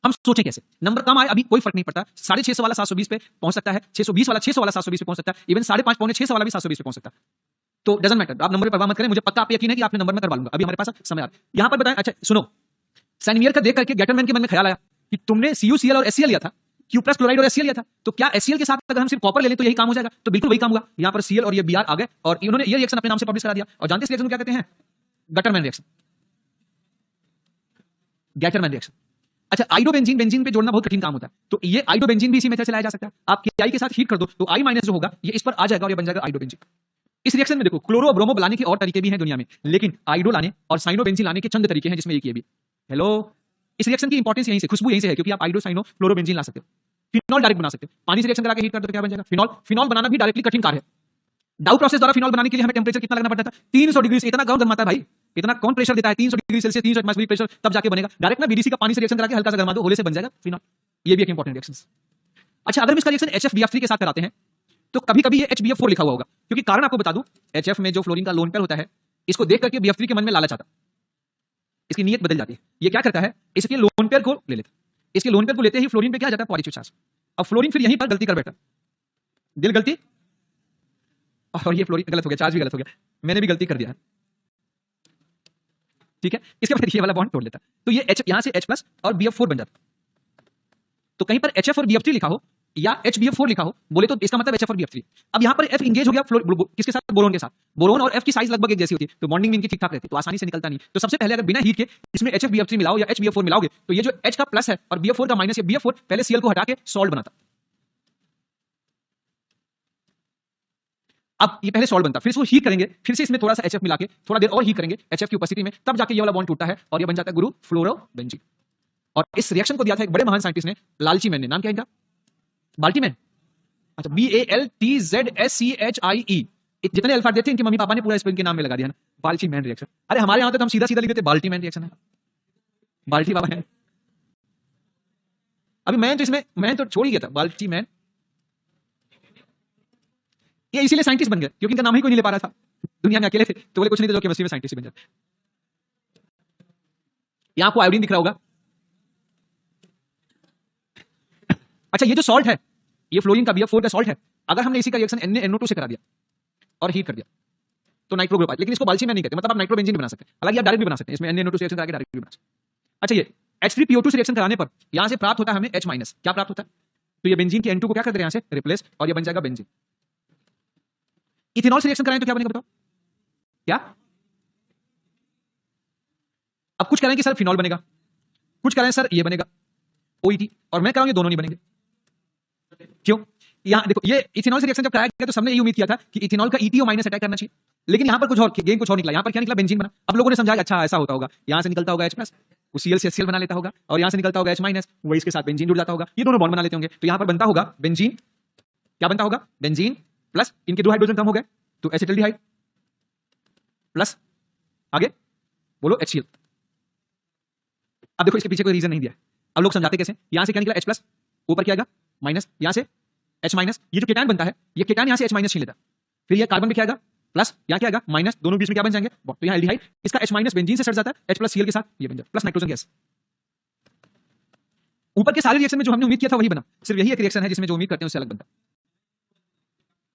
हम सोचें कैसे, नंबर कम आए अभी कोई फर्क नहीं पड़ता, 650 वाला 720 पे पहुंच सकता है, 620 वाला 600 वाला 720 पे पहुंच सकता है, इवन 5.5 पौने 600 वाला भी 720 पे पहुंच सकता है। तो डजंट मैटर, आप नंबर पे परवाह मत करें, मुझे पक्का आप यकीन है कि आपने नंबर में करवा लूंगा। अभी हमारे पास समय आ रहा है यहां पर बताएं। अच्छा सुनो, सैंड मेयर का देख करके गैटरमैन के मन में ख्याल आया कि तुमने CuCl और HCl लिया था, Q प्लस क्लोराइड और HCl लिया था, तो क्या HCl के साथ अगर हम सिर्फ कॉपर ले लें तो यही काम हो जाएगा, तो बिल्कुल वही काम हुआ। यहां पर Cl और ये Br आ गए और इन्होंने ये रिएक्शन अपने नाम से पब्लिश करा दिया। और जानते हैं इस रिएक्शन को क्या कहते हैं, गटरमैन रिएक्शन, गैटरमैन रिएक्शन। अच्छा आइडोबेंजीन बेंजीन पे जोड़ना बहुत कठिन काम होता है, तो ये आइडोबेंजीन भी इसी मेथड से लाया जा सकता है। आप Ki के साथ हीट कर दो तो I माइनस जो होगा ये इस पर आ जाएगा और ये बन जाएगा आइडोबेंजीन। इस रिएक्शन में देखो क्लोरो और ब्रोमो बनाने के और तरीके भी हैं दुनिया में, लेकिन आइडो लाने और साइनोबेंजीन लाने के चंद तरीके हैं जिसमें एक ये भी। हेलो, इस रिएक्शन की इंपॉर्टेंस यहीं से, खुशबू यहीं से है, क्योंकि आप आइडो साइनो क्लोरोबेंजीन ला सकते हो। फिनॉल डायरेक्ट बना सकते हैं, पानी से रिएक्शन करा के हीट कर दो तो क्या बन जाएगा फिनॉल। फिनॉल बनाना भी डायरेक्टली कठिन कार्य है। डाउ प्रोसेस द्वारा फिनॉल बनाने के लिए हमें टेंपरेचर कितना लगना पड़ता था, 300 डिग्री। इतना कौन गरमाता है भाई, इतना कौन प्रेशर देता है, 300 डिग्री सेल्सियस 300 एटमॉस्फेरिक प्रेशर, तब जाके बनेगा। डायरेक्ट ना बीडीसी का पानी से रिएक्शन करा के हल्का सा गरमा दो, होले से बन जाएगा फिनॉल। ये भी एक इंपॉर्टेंट रिएक्शन। अच्छा, अगर हम इसका रिएक्शन HFBF3 के साथ कराते हैं तो कभी कभी ये HBF4 लिखा हुआ होगा, क्योंकि कारण आपको बता दूं, HF में जो फ्लोरीन का लोन पेयर होता है, इसको देख करके BF3 के मन में लालच आता, इसकी नीयत बदल जाती है। ये क्या करता है, इसके लोन पेयर को ले लेता, इसके लोन पेयर को लेते ही फ्लोरीन पे क्या आ जाता है, पॉजिटिव चार्ज। अब फ्लोरीन फिर यहीं पर गलती कर बैठा, दिल गलती, और ये फ्लोरीन गलत हो गया, चार्ज भी गलत हो गया, मैंने भी गलती कर दिया है, ठीक है। इसके बाद ये वाला बॉन्ड तोड़ लेता, तो ये H यहां से H+ और BF4 बन जाता। तो कहीं पर HF और BF3 लिखा हो या HBF4 लिखा हो, बोले तो इसका मतलब HF और BF3। अब यहां पर F इंगेज हो गया किसके साथ, बोरोन के साथ। बोरोन और F की साइज लगभग एक जैसी होती है, तो बॉन्डिंग इनकी ठीक ठाक रहती है, तो आसानी से निकलता नहीं। तो सबसे पहले अगर बिना हीट के इसमें HFBF3 मिलाओ या HBF4 मिलाओगे, तो ये जो H का प्लस है और BF4 का माइनस, ये BF4 पहले Cl को हटा के सॉल्ट बनाता। अब ये पहले सॉल्ट बनता, फिर इसको हीट करेंगे, फिर से इसमें थोड़ा सा HF मिला के थोड़ा देर और हीट करेंगे HF की उपस्थिति में, तब जाके ये वाला बॉन्ड टूटता है और ये बन जाता है गुरु फ्लोरोबेंजीन। और इस रिएक्शन को दिया था एक बड़े महान साइंटिस्ट ने, लालची मैन ने। नाम क्या इनका, बाल्टीमैन। अच्छा, BALTZSCHIE। जितने अल्फाबेट देते हैं इनके मम्मी पापा ने पूरा स्पेलिंग के नाम में लगा दिया ना, बाल्टीमैन रिएक्शन। अरे हमारे यहां तो हम सीधा सीधा लिख देते बाल्टीमैन रिएक्शन है, बाल्टी बाबा है। अभी मैं तो इसमें मैं तो छोड़ ही गया था, बाल्टीमैन। ये इसीलिए साइंटिस्ट बन गए क्योंकि इनका नाम ही कोई नहीं ले पा रहा था, दुनिया में अकेले थे, तो बोले कुछ नहीं तो केमिस्ट्री में साइंटिस्ट बन जाते। यहां आपको आयोडीन दिख रहा होगा। अच्छा, ये जो सॉल्ट है, ये फ्लोरीन का BF4 का सॉल्ट है, अगर हमने इसी का रिएक्शन NaNO2 से करा दिया और हीट कर दिया तो नाइट्रो ग्रुप आया। लेकिन इसको बाल्टीमैन नहीं कहते, मतलब आप नाइट्रोबेंजीन बना सकते हैं, हालांकि आप डायरेक्ट भी बना सकते हैं, इसमें NaNO2 से रिएक्शन करा के डायरेक्ट भी बना सकते हैं। अच्छा, ये H3PO2 से रिएक्शन कराने पर यहां से प्राप्त होता है हमें H-, क्या प्राप्त होता है, तो ये बेंजीन के N2 को क्या करते हैं यहां से रिप्लेस, और ये बन जाएगा बेंजीन। इथेनॉल से रिएक्शन कराएं तो क्या बनेगा बताओ, क्या? अब कुछ कह रहे हैं कि सर फिनॉल बनेगा, कुछ कह रहे हैं सर ये बनेगा OET, और मैं कह रहा हूं ये दोनों नहीं बनेंगे। क्यों? यहां देखो, ये इथेनॉल से रिएक्शन जब कराया गया तो सबने ये उम्मीद किया था कि इथेनॉल का ETO माइनस अटैक करना चाहिए, लेकिन यहां पर कुछ और गेम कुछ और निकला। यहां पर क्या निकला, बेंजीन बना। अब लोगों ने समझा अच्छा ऐसा होता होगा, यहां से निकलता होगा H+, वो Cl से Cl बना लेता होगा, और यहां से निकलता होगा H-, वो इसके साथ बेंजीन जुड़ जाता होगा, ये दोनों बॉन्ड बना लेते होंगे, तो यहां पर बनता होगा बेंजीन। क्या बनता होगा, बेंजीन प्लस इनके 2 हाइड्रोजन कम हो गए तो एसिटिल्डिहाइड प्लस आगे बोलो HCl। अब देखो इसके पीछे कोई रीजन नहीं दिया, अब लोग समझाते कैसे, यहां से क्या निकला H+, ऊपर क्या आएगा माइनस, यहां से H-, ये जो केटायन बनता है, ये केटायन यहां से H- छीन लेता, फिर ये कार्बन में क्या आएगा प्लस, यहां क्या आएगा माइनस, दोनों बीच में क्या बन जाएंगे, तो यहां एल्डिहाइड, इसका H- बेंजीन से सट जाता है, H+ Cl के साथ ये बन जाएगा प्लस नाइट्रोजन गैस। ऊपर के सारे रिएक्शन में जो हमने उम्मीद किया था वही बना, सिर्फ यही एक रिएक्शन है जिसमें जो उम्मीद करते हैं उससे अलग बनता।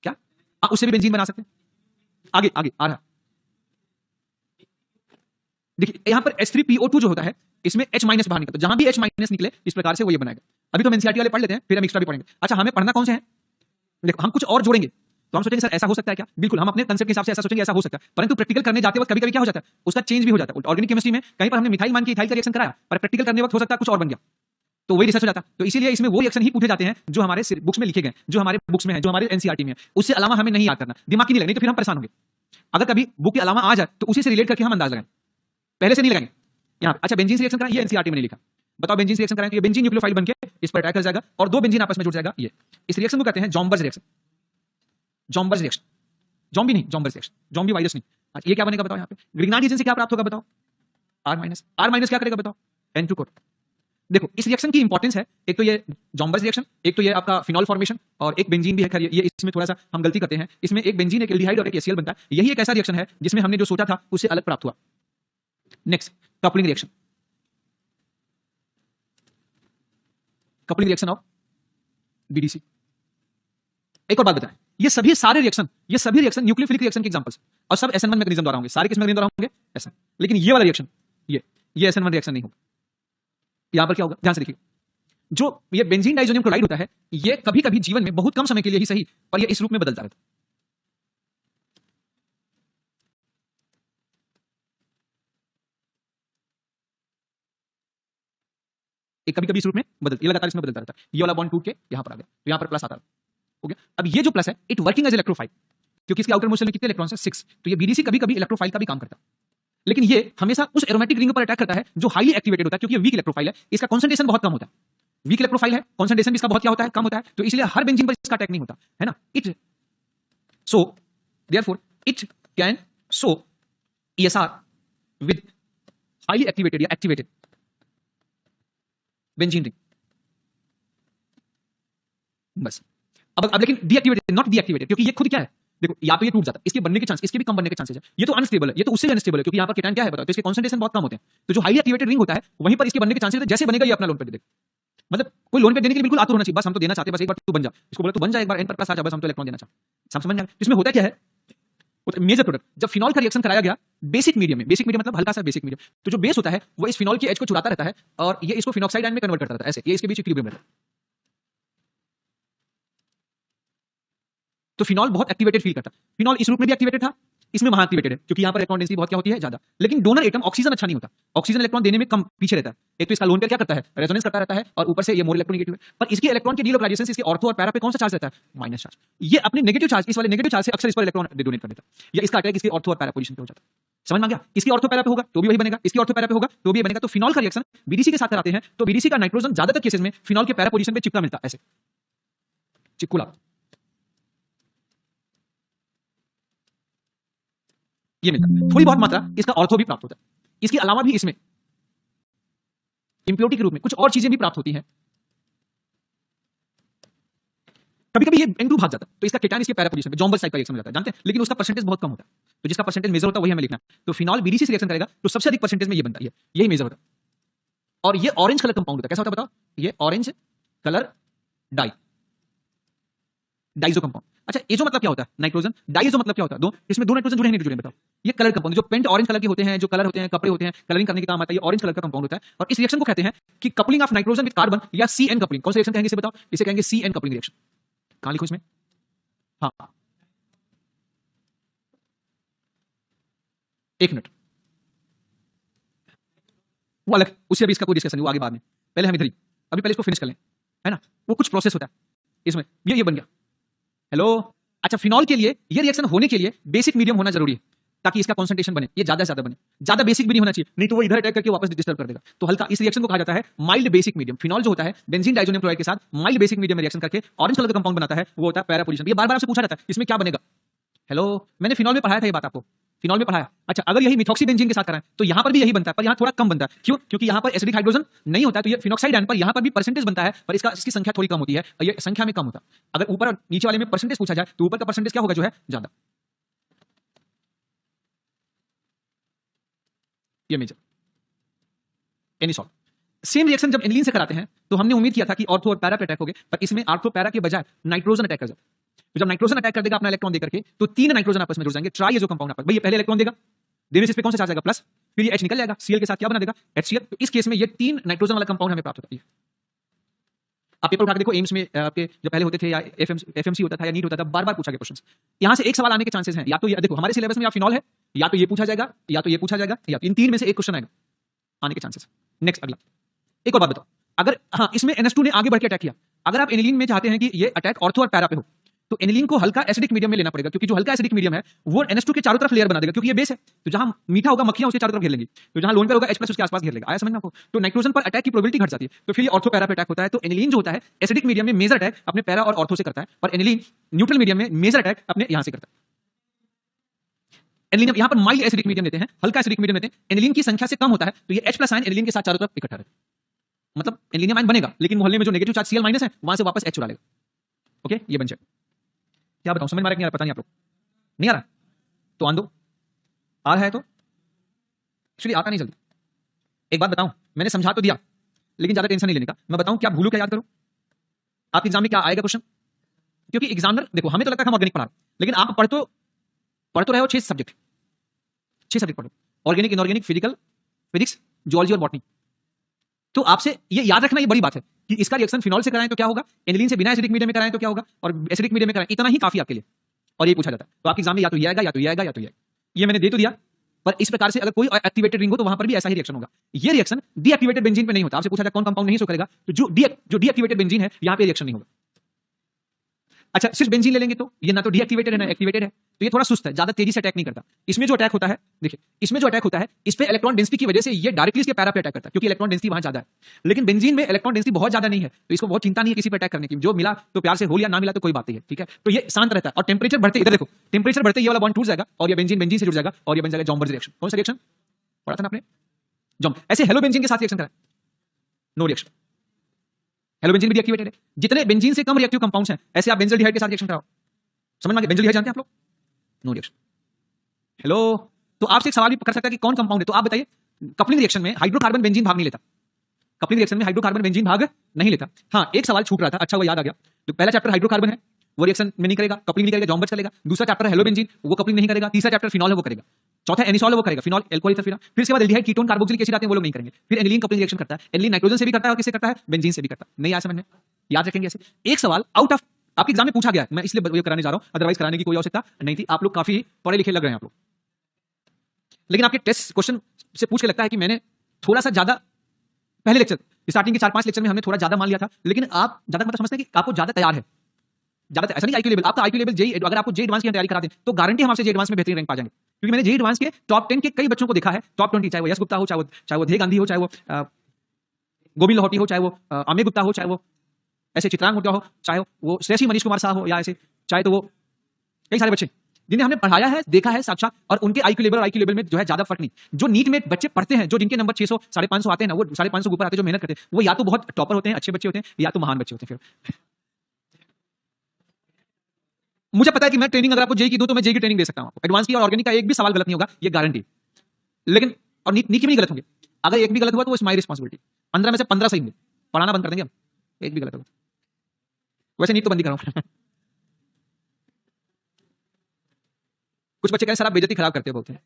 क्या उससे भी बेंजीन बना सकते हैं, आगे आगे आ रहा। देखिए यहां पर H3PO2 जो होता है, इसमें H- बाहर निकलता है, जहां भी H- निकले इस प्रकार से वो ये बनाएगा। अभी तो हम एनसीईआरटी वाले पढ़ लेते हैं, फिर हम एक्स्ट्रा भी पढ़ेंगे। अच्छा, हमें पढ़ना कौन से हैं, देखो हम कुछ और जोड़ेंगे तो हम सोचेंगे सर ऐसा हो सकता है क्या, बिल्कुल हम अपने कंसेप्ट के हिसाब से ऐसा सोचेंगे ऐसा हो सकता है, परंतु प्रैक्टिकल करने जाते वक्त कभी कभी क्या हो जाता है, उसका चेंज भी हो जाता है। ऑर्गेनिक केमिस्ट्री में कहीं पर हमने मिथाइल मान के इथाइल का रिएक्शन कराया, पर प्रैक्टिकल करने वक्त हो सकता है कुछ और बन गया, तो वही रिसर्च हो जाता है। तो इसीलिए इसमें वो रिएक्शन ही पूछे जाते हैं जो हमारे बुक्स में लिखे गए, जो हमारे बुक्स में है, जो हमारे एनसीईआरटी में है, उससे अलावा हमें नहीं याद करना, दिमाग की नहीं लगनी, तो फिर हम परेशान होंगे। अगर कभी बुक के अलावा आ जाए तो उसी से रिलेट करके हम अंदाज लगाएं, पहले से नहीं लगाएंगे। यहाँ अच्छा, बेंजीन से रिएक्शन कराएं, ये एनसीईआरटी में नहीं लिखा, बताओ बेंजीन से रिएक्शन कराएं तो ये बेंजीन न्यूक्लियोफाइल बनके इस पर अटैक कर जाएगा और 2 बेंजीन आपस में जुड़ जाएगा। ये इस रिएक्शन को कहते हैं जॉम्बर्स रिएक्शन। जॉम्बर्स रिएक्शन, जॉम्बी नहीं, जॉम्बर्स रिएक्शन, जॉम्बी वायरस नहीं। अच्छा, ये क्या बनेगा बताओ, यहाँ पे ग्रिग्नार्ड रीजन से क्या प्राप्त होगा बताओ, R- क्या करेगा बताओ, N2 कोट। देखो इस रिएक्शन की इंपॉर्टेंस है, एक तो ये जॉम्बर्स रिएक्शन, एक तो ये आपका फिनॉल फॉर्मेशन, और एक बेंजीन भी है। खैर ये इसमें थोड़ा सा हम गलती करते हैं, इसमें एक बेंजीन, एक एल्डिहाइड और एक HCl बनता है। यही एक ऐसा रिएक्शन है जिसमें हमने जो सोचा था उससे अलग प्राप्त हुआ। Next, coupling reaction. Coupling reaction of BDC। एक और बात बताएं, ये सभी रिएक्शन न्यूक्लियोफिलिक रिएक्शन के एग्जांपल्स, और सब SN1 मैकेनिज्म द्वारा होंगे। सारे किस मैकेनिज्म द्वारा होंगे, SN। लेकिन ये वाला रिएक्शन, ये SN1 रिएक्शन नहीं होगा। यहां पर क्या होगा, ध्यान से देखिए, जो ये बेंजीन डाइजोनियम क्लोराइड होता है, ये कभी कभी जीवन में बहुत कम समय के लिए ही सही, पर ये इस रूप में बदल जाता है। ये कभी कभी इस रूप में ये लगातार इसमें बदलता रहता है। ये वाला बॉन्ड टूट के यहां पर आ गया, तो यहां पर प्लस आता है, हो गया। अब ये जो प्लस है, इट वर्किंग एज इलेक्ट्रोफाइल, क्योंकि इसके आउटर मोशन में कितने इलेक्ट्रॉन्स हैं, 6, तो ये BDC कभी कभी इलेक्ट्रोफाइल का भी काम करता है। लेकिन ये हमेशा उस एरोमेटिक रिंग पर अटैक करता है जो हाईली एक्टिवेटेड होता है, क्योंकि ये वीक इलेक्ट्रोफाइल है, इसका कंसंट्रेशन बहुत कम होता है। वीक इलेक्ट्रोफाइल है, कंसंट्रेशन भी इसका बहुत क्या होता है, कम होता है, तो इसलिए हर बेंजीन पर इसका अटैक नहीं होता है ना. It so therefore it can show ESR with highly activated या एक्टिवेटेड बेंजीन रिंग. बस. अब लेकिन डीएक्टिवेटेड, नॉट डीएक्टिवेटेड, क्योंकि ये खुद क्या है, देखो या तो ये टूट जाता है, इसके बनने के चांस, इसके भी कम बनने के चांसेस है. ये तो अनस्टेबल है, ये तो उससे भी अनस्टेबल है, क्योंकि यहाँ पर केटायन क्या है बताओ, तो इसके कॉन्सेंट्रेशन बहुत कम होते हैं. तो जो हाईली एक्टिवेटेड रिंग होता है वहीं पर इसके बनने के चांसेस है. जैसे बनेगा ये अपना लोन पे दे देगा. मतलब कोई लोन पे देने के लिए बिल्कुल आतुर होना चाहिए, बस हम तो देना चाहते हैं, बस एक बार तू बन जा. इसको बोला तू बन जा, एक बार एन पर प्लस आ जा, बस हम तो इलेक्ट्रॉन देना चाहते हैं. समझ में. इसमें होता क्या है, मेजर प्रोडक्ट, जब फिनॉल का रिएक्शन कराया गया बेसिक मीडियम में, बेसिक मीडियम मतलब हल्का सा बेसिक मीडियम, तो जो बेस होता है वो इस फिनॉल के एच को चुराता रहता है और ये इसको फिनॉक्साइड आयन में कन्वर्ट करता रहता है. ऐसे ये इसके बीच इक्विलिब्रियम रहता है. तो फिनॉल बहुत एक्टिवेटेड फील करता है. फिनॉल इस रूप में भी एक्टिवेटेड था, इसमें वहां एक्टिवेटेड है, क्योंकि यहाँ पर इलेक्ट्रॉन डेंसिटी बहुत क्या होती है, ज्यादा. लेकिन डोनर एटम ऑक्सीजन अच्छा नहीं होता, ऑक्सीजन इलेक्ट्रॉन देने में कम पीछे रहता है. एक तो इसका लोन पेयर क्या करता है, रेजोनेंस करता रहता है, और ऊपर से ये मोर इलेक्ट्रोनेगेटिव है. पर इसके इलेक्ट्रॉन के डीलोकलाइजेशन से इसके ऑर्थो और पैरा पे कौन सा चार्ज रहता है, माइनस चार्ज. ये अपने नेगेटिव चार्ज, इस वाले नेगेटिव चार्ज से अक्सर इस पर इलेक्ट्रॉन डोनेट कर देता है, या इसका अटैक इसके ऑर्थो और पैरा पोजीशन पे हो जाता है. समझ में आ गया. इसकी ऑर्थो पैरा पे होगा तो भी वही बनेगा, इसकी ऑर्थो पैरा पे होगा तो भी बनेगा. तो फिनॉल का रिएक्शन बीडीसी के साथ कराते हैं तो बीडीसी का नाइट्रोजन ज्यादातर केसेस में फिनॉल के पैरा पोजीशन पे चिपका मिलता है, ऐसे चिपकुला. ये मिलता है. थोड़ी बहुत मात्रा इसका ऑर्थो भी प्राप्त होता है. इसके अलावा भी इसमें इंप्योरिटी के रूप में कुछ और चीजें भी प्राप्त होती हैं. कभी कभी ये N2 भाग जाता है तो इसका केटायन इसके पैरा पोजीशन पे जॉम्बल टाइप का रिएक्शन हो जाता है, जानते हैं. लेकिन उसका परसेंटेज बहुत कम होता है, तो जिसका परसेंटेज मेजर होता है वही हमें लिखना है. तो फिनॉल बीडीसी से रिएक्शन करेगा तो सबसे अधिक परसेंटेज में ये बनता है, यही मेजर होता है. और ये ऑरेंज कलर कंपाउंड होता है. कैसा होता है बताओ, ये ऑरेंज कलर डाइजो कंपाउंड. अच्छा, एजो मतलब क्या होता है, नाइट्रोजन. डाइजो मतलब क्या होता है, दो. इसमें दो नाइट्रोजन जुड़े हैं, नहीं जुड़े, बताओ. ये कलर कंपाउंड, जो पेंट ऑरेंज कलर के होते हैं, जो कलर होते हैं, कपड़े होते हैं, कलरिंग करने के काम आता है, ये ऑरेंज कलर का कंपाउंड होता है. और इस रिएक्शन को कहते हैं कि coupling of nitrogen with carbon, या CN कपलिंग. कौन सा रिएक्शन कहेंगे इसे बताओ, इसे कहेंगे CN कपलिंग रिएक्शन. कहां लिखो इसमें, हाँ एक मिनट, वो अलग, उससे अभी इसका कोई डिस्कशन नहीं, वो आगे बाद में. पहले हम इधर ही, अभी पहले इसको फिनिश कर लें, है ना. वो कुछ प्रोसेस होता है इसमें, ये बन गया. हेलो. अच्छा, फिनॉल के लिए ये रिएक्शन होने के लिए बेसिक मीडियम होना जरूरी है, ताकि इसका कंसंट्रेशन बने, ये ज्यादा से ज्यादा बने. ज्यादा बेसिक भी नहीं होना चाहिए, नहीं तो वो इधर अटैक करके वापस डिस्टर्ब कर देगा. तो हल्का, इस रिएक्शन को कहा जाता है माइल्ड बेसिक मीडियम. फिनॉल जो होता है बेंजीन डाइजोनियम क्लोराइड के साथ माइल्ड बेसिक मीडियम में रिएक्शन करके ऑरेंज कलर का कंपाउंड बनाता है, वो होता है पैरा पोजीशन. ये बार बार आपसे पूछा जाता है इसमें क्या बनेगा. हेलो, मैंने फिनॉल में पढ़ाया था ये बात आपको, फिनॉल में पढ़ाया. अच्छा, अगर यही मिथॉक्सी बेंजीन के साथ कराएं तो यहां पर भी यही बनता है, पर यहां थोड़ा कम बनता है. क्यों, क्योंकि यहां पर एसिडिक हाइड्रोजन नहीं होता है, तो ये फिनॉक्साइड आयन पर यहां पर भी परसेंटेज बनता है, पर इसकी संख्या थोड़ी कम होती है, ये संख्या में कम होता है. अगर ऊपर और नीचे वाले में परसेंटेज पूछा जाए तो ऊपर का परसेंटेज क्या होगा, जो है ज्यादा. ये major anisole. Same reaction जब एनिलीन से कराते हैं तो हमने उम्मीद किया था कि ऑर्थो और पैरा पे अटैक होगे, पर इसमें ऑर्थो पैरा के बजाय नाइट्रोजन अटैक कर जाता. तो जब नाइट्रोजन अटैक कर देगा अपना इलेक्ट्रॉन देकर के, तो तीन नाइट्रोजन आपस में जुड़ जाएंगे. ट्राई जो कंपाउंड आपस, भाई ये पहले इलेक्ट्रॉन देगा, देने से इस पे कौन सा चार्ज आएगा, प्लस, फिर ये H निकल जाएगा, Cl के साथ क्या बना देगा, HCl. तो इस केस में ये तीन नाइट्रोजन वाला कंपाउंड हमें प्राप्त होता है. आप पेपर उठा के देखो, एम्स में आपके जो पहले होते थे, या FMC होता था, या नीट होता था, बार बार पूछा गया क्वेश्चन. यहां से एक सवाल आने के चांसेस हैं, या तो ये देखो हमारे सिलेबस में या फिनॉल है, या तो ये पूछा जाएगा, या तो ये पूछा जाएगा, या इन तीन में से एक क्वेश्चन आएगा आने के चांसेस. नेक्स्ट, अगला. एक और बात बताओ, अगर हाँ इसमें NH2 ने आगे बढ़ के अटैक किया, अगर आप एनिलीन में चाहते हैं कि ये अटैक ऑर्थो और पैरा पे हो, तो एनिलीन को हल्का एसिडिक मीडियम में लेना पड़ेगा, क्योंकि जो हल्का एसिडिक मीडियम है वो NH2 के चारों तरफ लेयर बना देगा, क्योंकि ये बेस है. तो जहां मीठा होगा मक्खियां उसके चारों तरफ घेर लेंगी, तो जहां लोन पर होगा H+ उसके आसपास घेर लेगा. आया समझ में आपको. तो नाइट्रोजन पर अटैक की प्रोबेबिलिटी घट जाती है, तो फिर ये ऑर्थो पैरा पे अटैक होता है. तो एनिलीन जो होता है एसिडिक मीडियम में मेजर अटैक अपने पैरा और ऑर्थो से करता है, और एनिलीन न्यूट्रल मीडियम में मेजर अटैक अपने यहां से करता है. एनिलीन यहां पर माइल्ड एसिडिक मीडियम लेते हैं, हल्का एसिडिक मीडियम लेते हैं, एनिलीन की संख्या से कम होता है, तो ये H+ आयन एनिलीन के साथ चारों तरफ इकट्ठा रहता है. मतलब एनिलीनियम आयन बनेगा, लेकिन मोहल्ले में जो नेगेटिव चार्ज Cl- है वहां से वापस H चुरा लेगा. ओके, ये बन जाएगा. क्या बताऊं, समझ में आ रहा है नहीं आ रहा, पता नहीं आप लोग, नहीं आ रहा तो आन दो, आ रहा है तो एक्चुअली आता नहीं जल्दी. एक बात बताऊं, मैंने समझा तो दिया, लेकिन ज्यादा टेंशन नहीं लेने का. मैं बताऊं क्या भूलू क्या याद करूं, आपके एग्जाम में क्या आएगा क्वेश्चन. क्योंकि एग्जामिनर देखो, हमें तो लगता है हम ऑर्गेनिक पढ़ा रहे, लेकिन आप पढ़ तो रहे हो 6 सब्जेक्ट पढ़ो, ऑर्गेनिक, इनऑर्गेनिक, फिजिक्स, जियोलॉजी और बॉटनी. तो आपसे ये याद रखना, ये बड़ी बात है कि इसका रिएक्शन फिनॉल से कराएं तो क्या होगा, एनिलीन से बिना एसिडिक मीडियम में कराएं तो क्या होगा, और एसिडिक मीडियम में कराएं, इतना ही काफी आपके लिए. और ये पूछा जाता है, तो आपके एग्जाम में या तो ये आएगा, या तो ये आएगा, या तो ये. ये मैंने दे तो दिया, पर इस प्रकार से अगर कोई एक्टिवेटेड रिंग हो तो वहां पर भी ऐसा ही रिएक्शन होगा. ये रिएक्शन डीएक्टिवेटेड बेंजीन पे नहीं होता. आपसे पूछा जाए कौन कंपाउंड नहीं शो करेगा, तो जो डीएक्टिवेटेड बेंजीन है यहां पे रिएक्शन नहीं होगा. अच्छा सिर्फ बेंजीन ले लेंगे तो ये ना तो डीएक्टिवेटेड है ना एक्टिवेटेड है, तो ये थोड़ा सुस्त है, ज्यादा तेजी से अटैक नहीं करता। इसमें जो अटैक होता है, देखिए इसमें जो अटैक होता है इस पे इलेक्ट्रॉन डेंसिटी की वजह से ये डायरेक्टली इसके पैरा पे अटैक करता है, क्योंकि इलेक्ट्रॉन डेंसिटी वहां ज्यादा है। लेकिन बेंजीन में इलेक्ट्रॉन डेंसिटी बहुत ज्यादा नहीं है, तो इसको बहुत चिंता नहीं है किसी पे अटैक करने की, जो मिला तो प्यार से हो लिया, ना मिला तो कोई बात नहीं है, ठीक है। तो ये शांत रहता है और टेम्परेचर बढ़ते, इधर देखो टेम्परेचर बढ़ते ये वाला बॉन्ड टूट जाएगा और ये बेंजीन बेंजीन से जुड़ जाएगा और ये बन जाएगा जॉम्बर्स रिएक्शन। कौन सा रिएक्शन पढ़ा था ना आपने? जॉम। ऐसे हेलोबेंजीन के साथ रिएक्शन करा, नो रिएक्शन, हेलोबेंजीन भी डीएक्टिवेटेड है। जितने बेंजीन से कम रिएक्टिव कंपाउंड्स हैं ऐसे आप बेंजल्डिहाइड के साथ रिएक्शन कराओ, समझ में आ गया? बेंजल्डिहाइड जानते हैं आप लोग? No reaction. हेलो, तो आपसे एक सवाल भी कर सकता है कि कौन कंपाउंड है, तो आप बताइए। कपलिंग रिएक्शन में हाइड्रोकार्बन बेंजीन भाग नहीं लेता, कपलिंग रिएक्शन में हाइड्रोकार्बन बेंजीन भाग नहीं लेता। हाँ, एक सवाल छूट रहा था, अच्छा वो याद आ गया। जो पहला चैप्टर हाइड्रोकार्बन है वो रिएक्शन में नहीं करेगा, कपलिंग नहीं करेगा, जॉम्बर्स करेगा। दूसरा चैप्टर हेलोबेंजीन वो कपलिंग नहीं करेगा। तीसरा चैप्टर फिनॉल है वो करेगा। चौथा एनिसॉल है वो करेगा, फिनॉल एल्कोहल ईथर फिर इसके बाद एल्डिहाइड कीटोन कार्बोक्सिलिक एसिड आते हैं वो लोग नहीं करेंगे। फिर एनिलीन कपलिंग रिएक्शन करता है, एनिलीन नाइट्रोजन से भी करता है और किससे करता है? बेंजीन से भी करता है। नहीं आया समझ में? याद रखेंगे ऐसे। एक सवाल आउट ऑफ आपके एग्जाम में पूछा गया है, मैं इसलिए ये कराने जा रहा हूं, अदरवाइज कराने की कोई आवश्यकता नहीं थी। आप लोग काफी पढ़े लिखे लग रहे हैं आप लोग, लेकिन आपके टेस्ट क्वेश्चन से पूछ के लगता है कि मैंने थोड़ा सा ज्यादा पहले लेक्चर स्टार्टिंग के 4-5 लेक्चर में हमने थोड़ा ज्यादा मान लिया था, लेकिन आप ज्यादा मतलब समझते हैं कि आपको ज्यादा तैयार है, ज्यादा ऐसा नहीं आईक्यू लेवल आपका, आईक्यू लेवल जेई, अगर आपको जेई एडवांस की तैयारी करा दें तो गारंटी हम आपसे जेई एडवांस में बेहतरीन रैंक पा जाएंगे, क्योंकि मैंने जेई एडवांस के टॉप 10 के कई बच्चों को देखा है, टॉप 20, चाहे वो यश गुप्ता हो, चाहे वो धे गांधी हो, चाहे वो गोविंद लाहौटी हो, चाहे वो अमित गुप्ता हो, चाहे वो ऐसे चित्रांग मुर्गा हो, चाहे वो श्रेयसी मनीष कुमार शाह हो, या ऐसे चाहे तो वो कई सारे बच्चे जिन्हें हमने पढ़ाया है, देखा है साक्षात, और उनके आईक्यू लेवल और आईक्यू लेवल में जो है ज्यादा फर्क नहीं। जो नीट में बच्चे पढ़ते हैं, जो जिनके नंबर 600 550 आते हैं ना, वो 550 ऊपर आते हैं, जो मेहनत करते हैं, वो या तो बहुत टॉपर होते हैं, अच्छे बच्चे होते हैं, या तो महान बच्चे होते हैं। फिर मुझे पता है कि मैं ट्रेनिंग अगर आपको जेई की दूं तो मैं जेई की ट्रेनिंग दे सकता हूं आपको, एडवांस की और ऑर्गेनिक का एक भी सवाल गलत नहीं होगा, ये गारंटी। लेकिन और नीट की भी नहीं गलत होंगे, अगर एक भी गलत हुआ तो इट्स माय रिस्पांसिबिलिटी। 15 में से 15 सही होंगे, पढ़ाना बंद कर देंगे हम, एक भी गलत होगा। वैसे नीट तो बंद ही कराऊं। कुछ बच्चे कहें सर आप बेइज्जती खराब करते हो, बोलते हैं।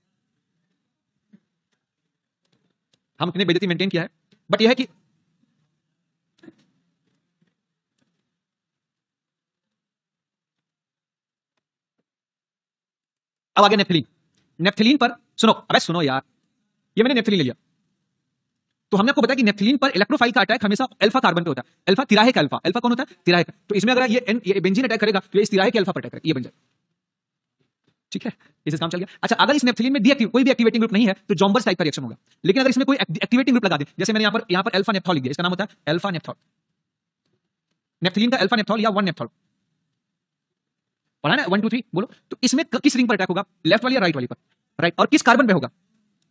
हम इतने बेइज्जती मेंटेन किया है, बट यह है कि अब आगे नेफ्थलीन। नेफ्थलीन पर सुनो, अबे सुनो यार, ये मैंने नेफ्थलीन ले लिया, तो हमने आपको बताया कि नेफ्थलीन पर इलेक्ट्रोफाइल का अटैक हमेशा अल्फा कार्बन पे होता है। अल्फा तिराहे का अल्फा, अल्फा कौन होता है? तिराहे का। तो इसमें अगर ये बेंजीन अटैक करेगा तो इस तिराहे के अल्फा पर अटैक करेगा, ये बन जाए, ठीक है, इसे काम चल गया। अच्छा, अगर इस नेफ्थलीन में डीएक्टिव कोई भी एक्टिवेटिंग ग्रुप नहीं है तो जॉम्बर्स टाइप का रिएक्शन होगा। लेकिन अगर इसमें कोई एक्टिवेटिंग ग्रुप लगा दे, जैसे मैंने यहां पर अल्फा नेफ्थॉल लिख दिया, इसका नाम होता है अल्फा नेफ्थॉल, नेफ्थलीन का अल्फा नेफ्थॉल या 1 नेफ्थॉल पढ़ा ना, 1 2 3 बोलो। तो इसमें किस रिंग पर अटैक होगा? लेफ्ट वाली या राइट वाली पर? राइट। और किस कार्बन पे होगा?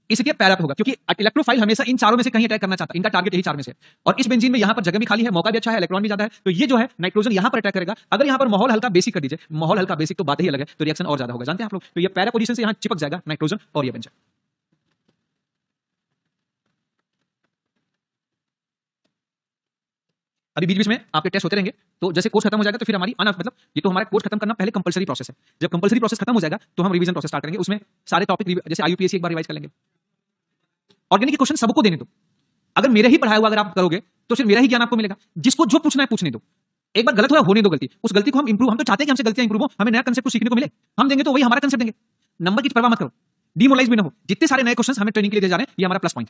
इसके पैरा पे होगा, क्योंकि इलेक्ट्रोफाइल हमेशा इन चारों में से कहीं अटैक करना चाहता है, इनका टारगेट यही चार में से। और इस बेंजीन में यहां पर जगह भी खाली है, मौका भी अच्छा है, इलेक्ट्रॉन भी ज्यादा है, तो ये जो है नाइट्रोजन यहां पर अटैक करेगा। अगर यहां पर माहौल हल्का बेसिक कर दीजिए, माहौल हल्का बेसिक तो बात ही अलग है, तो रिएक्शन और ज्यादा होगा, जानते हैं आप लोग। तो ये पैरा पोजीशन से यहां चिपक जाएगा नाइट्रोजन और ये बन जाए। अभी बीच बीच में आपके टेस्ट होते रहेंगे, तो जैसे कोर्स खत्म हो जाएगा तो फिर हमारी मतलब ये तो हमारा कोर्स खत्म करना पहले कंपलसरी प्रोसेस है। जब कंपलसरी प्रोसेस खत्म हो जाएगा तो हम रिवीजन प्रोसेस स्टार्ट करेंगे, उसमें सारे टॉपिक जैसे आईयूपीएससी एक बार रिवाइज कर लेंगे। ऑर्गेनिक के क्वेश्चन सबको देने दो, अगर मेरे ही पढ़ाया हुआ अगर आप करोगे तो फिर मेरा ही ज्ञान आपको मिलेगा। जिसको जो पूछना है पूछने दो, एक बार गलत हुआ होने दो गलती, उस गलती को हम इंप्रूव, हम तो चाहते हैं कि हमसे गलतियां इंप्रूव हो, हमें नया कंसेप्ट सीखने को मिले, हम देंगे तो वही हमारा कंसेप्ट देंगे। नंबर की परवाह मत करो, डिमोलाइज भी ना हो। जितने सारे नए क्वेश्चन हमें ट्रेनिंग के लिए दे जा रहे हैं, ये हमारा प्लस पॉइंट,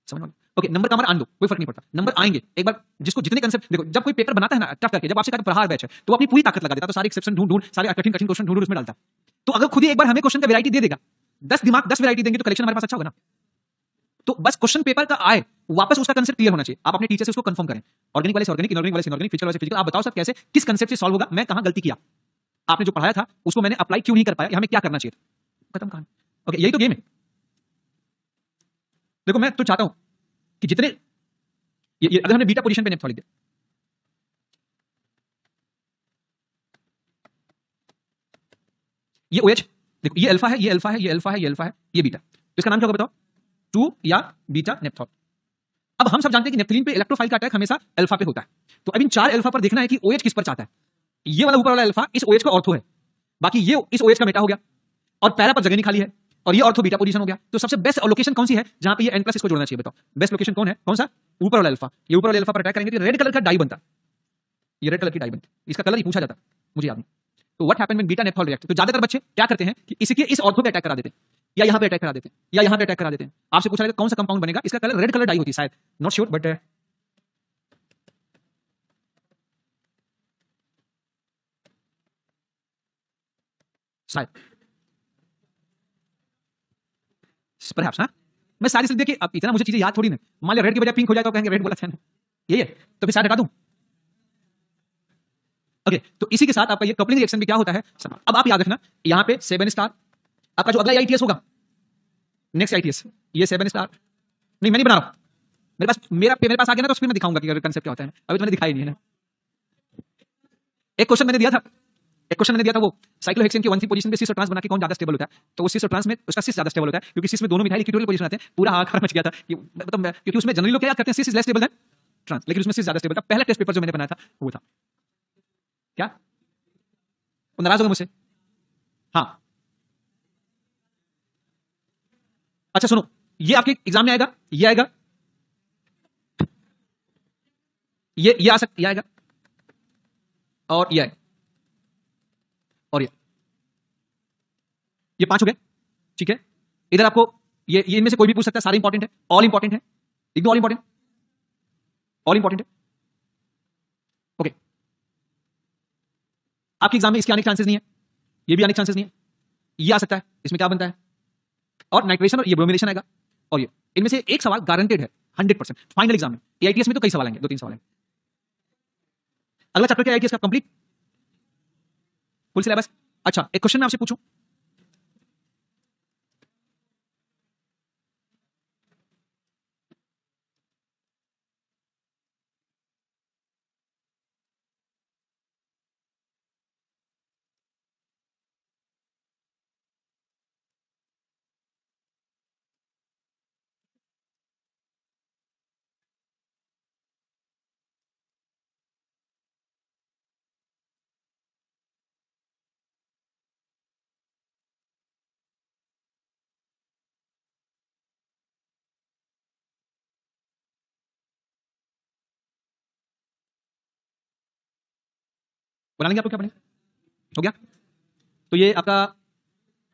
समझ में? ओके, नंबर का हमारा आन दो, कोई फर्क नहीं पड़ता, नंबर आएंगे। एक बार जिसको जितने कंसेप्ट देखो, जब कोई पेपर बनाता है ना टफ करके, जब आपसे कहता है प्रहार बैच है, तो अपनी पूरी ताकत लगा देता, तो सारे एक्सेप्शन ढूंढ सारे कठिन कठिन क्वेश्चन ढूंढ उसमें डालता। तो अगर खुद ही एक बार हमें क्वेश्चन का वैरायटी दे देगा, 10 दिमाग 10 वैरायटी देंगे तो कलेक्शन हमारे पास अच्छा होगा ना। तो बस क्वेश्चन पेपर का आए, वापस उसका कंसेप्ट क्लियर होना चाहिए, आप अपने टीचर से उसको कंफर्म करें। ऑर्गेनिक वाले से ऑर्गेनिक, इनऑर्गेनिक वाले से इनऑर्गेनिक, फिजिकल वाले से फिजिकल, आप बताओ सर कैसे किस कंसेप्ट से सॉल्व होगा, मैं कहां गलती किया, आपने जो पढ़ाया था उसको मैंने अप्लाई क्यों नहीं कर पाया, हमें क्या करना चाहिए, खत्म कहानी। ओके, यही तो गेम है। देखो मैं तो चाहता हूं कि जितने ये अगर हमने बीटा पोजीशन पे नेफ्थॉल लिख दिया, ये OH देखो, ये अल्फा है, ये अल्फा है, ये अल्फा है, ये अल्फा है, ये बीटा, तो इसका नाम क्या होगा बताओ? 2 या बीटा नेफ्थॉल। अब हम सब जानते हैं कि नेफ्थलीन पे इलेक्ट्रोफाइल का अटैक हमेशा अल्फा पे होता है, तो अब इन 4 अल्फा पर देखना है कि OH किस पर चाहता है। ये वाला ऊपर वाला अल्फा इस OH का ऑर्थो है, बाकी ये इस OH का मेटा हो गया, और पैरा पर जगह नहीं खाली है, और ये ऑर्थो बीटा पोजीशन हो गया। तो सबसे बेस्ट लोकेशन कौन सी है जहां पे ये N+ इसको जोड़ना चाहिए, बताओ बेस्ट लोकेशन कौन है? कौन सा? ऊपर वाला अल्फा। ये ऊपर वाले अल्फा पर अटैक करेंगे तो रेड कलर का डाई बनता, ये रेड कलर की डाई बनती, इसका कलर ही पूछा जाता, मुझे याद नहीं। तो what happened when beta naphthol react? तो ज्यादातर बच्चे क्या करते हैं कि इसके इस ऑर्थो पे अटैक करा देते हैं, या यहां पे अटैक करा देते हैं, या यहां पे अटैक करा देते हैं। आपसे पूछा जाएगा कौन सा कंपाउंड बनेगा, इसका कलर रेड कलर डाई होती है शायद, नॉट श्योर, बट शायद परहैप्स। हाँ, मैं सारी चीजें देखिए, अब इतना मुझे चीजें याद थोड़ी ना, मान लिया रेड की बजाय पिंक हो जाए तो कहेंगे रेड बोला था ना, यही है, तो फिर शायद हटा दूं। ओके, तो इसी के साथ आपका ये कपलिंग रिएक्शन भी क्या होता है। अब आप याद रखना, यहां पे 7 स्टार, आपका जो अगला आईटीएस होगा, नेक्स्ट आईटीएस, ये 7 स्टार नहीं, मैं नहीं बना रहा हूं, मेरे पास आ गया ना, तो फिर मैं दिखाऊंगा कि कंसेप्ट क्या होता है। अभी तो मैंने दिखाई नहीं है ना। एक क्वेश्चन मैंने दिया था, वो साइक्लोहेक्सेन की 1 पोजीशन पे सिस और ट्रांस बना के कौन ज्यादा स्टेबल होता है, तो वो सिस और ट्रांस में उसका सिस ज्यादा स्टेबल होता है, क्योंकि सिस में दोनों मिथाइल इक्विटोरियल पोजीशन आते हैं। पूरा हाहाकार मच गया था कि मतलब क्योंकि उसमें जनरली लोग क्या याद करते हैं, cis is less stable than trans, लेकिन उसमें सिस ज्यादा स्टेबल था। पहला टेस्ट पेपर जो मैंने बनाया था वो था क्या, वो नाराज हो गए मुझसे। हाँ, अच्छा सुनो, ये आपके एग्जाम में आएगा, ये आएगा, ये आ सकता, ये आएगा, और ये आएगा, और ये 5 हो गए, ठीक है। इधर आपको ये इनमें से कोई भी पूछ सकता है, सारे इंपॉर्टेंट है, ऑल इंपॉर्टेंट है, लिख दो ऑल इंपॉर्टेंट, ऑल इंपॉर्टेंट है। ओके, आपके एग्जाम में इसके आने के चांसेस नहीं है, ये भी आने के चांसेस नहीं है, ये आ सकता है, इसमें क्या बनता है, और नाइट्रेशन और ये ब्रोमिनेशन आएगा, और ये इनमें से एक सवाल गारंटेड है 100% फाइनल एग्जाम में। एआईटीएस में तो कई सवाल आएंगे, 2-3 सवाल आएंगे। अगला चैप्टर क्या है आईटीएस का, कंप्लीट फुल सिलेबस। अच्छा, एक क्वेश्चन मैं आपसे पूछूं, बना लेंगे, आपको क्या बनेगा, हो गया। तो ये आपका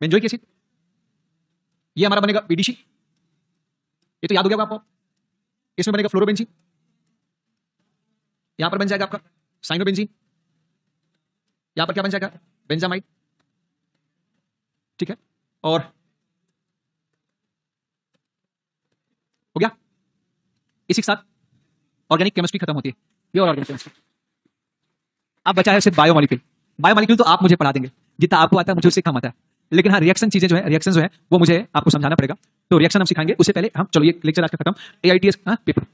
बेंजोइक एसिड, ये हमारा बनेगा बीडीसी, ये तो याद हो गया आपको। इसमें बनेगा फ्लोरोबेंजीन, यहां पर बन जाएगा आपका साइनोबेंजीन, यहां पर क्या बन जाएगा, बेंजामाइड, ठीक है। और हो गया, इसी के साथ ऑर्गेनिक केमिस्ट्री खत्म होती है, प्योर ऑर्गेनिक केमिस्ट्री। अब बचा है सिर्फ बायोमोलिक्यूल। बायोमोलिक्यूल तो आप मुझे पढ़ा देंगे, जितना आपको आता है मुझे उससे कम आता है, लेकिन हाँ रिएक्शन चीजें जो है, रिएक्शन जो है वो मुझे आपको समझाना पड़ेगा। तो रिएक्शन हम सिखाएंगे, उससे पहले हम चलो ये लेक्चर आज का खत्म। AITS paper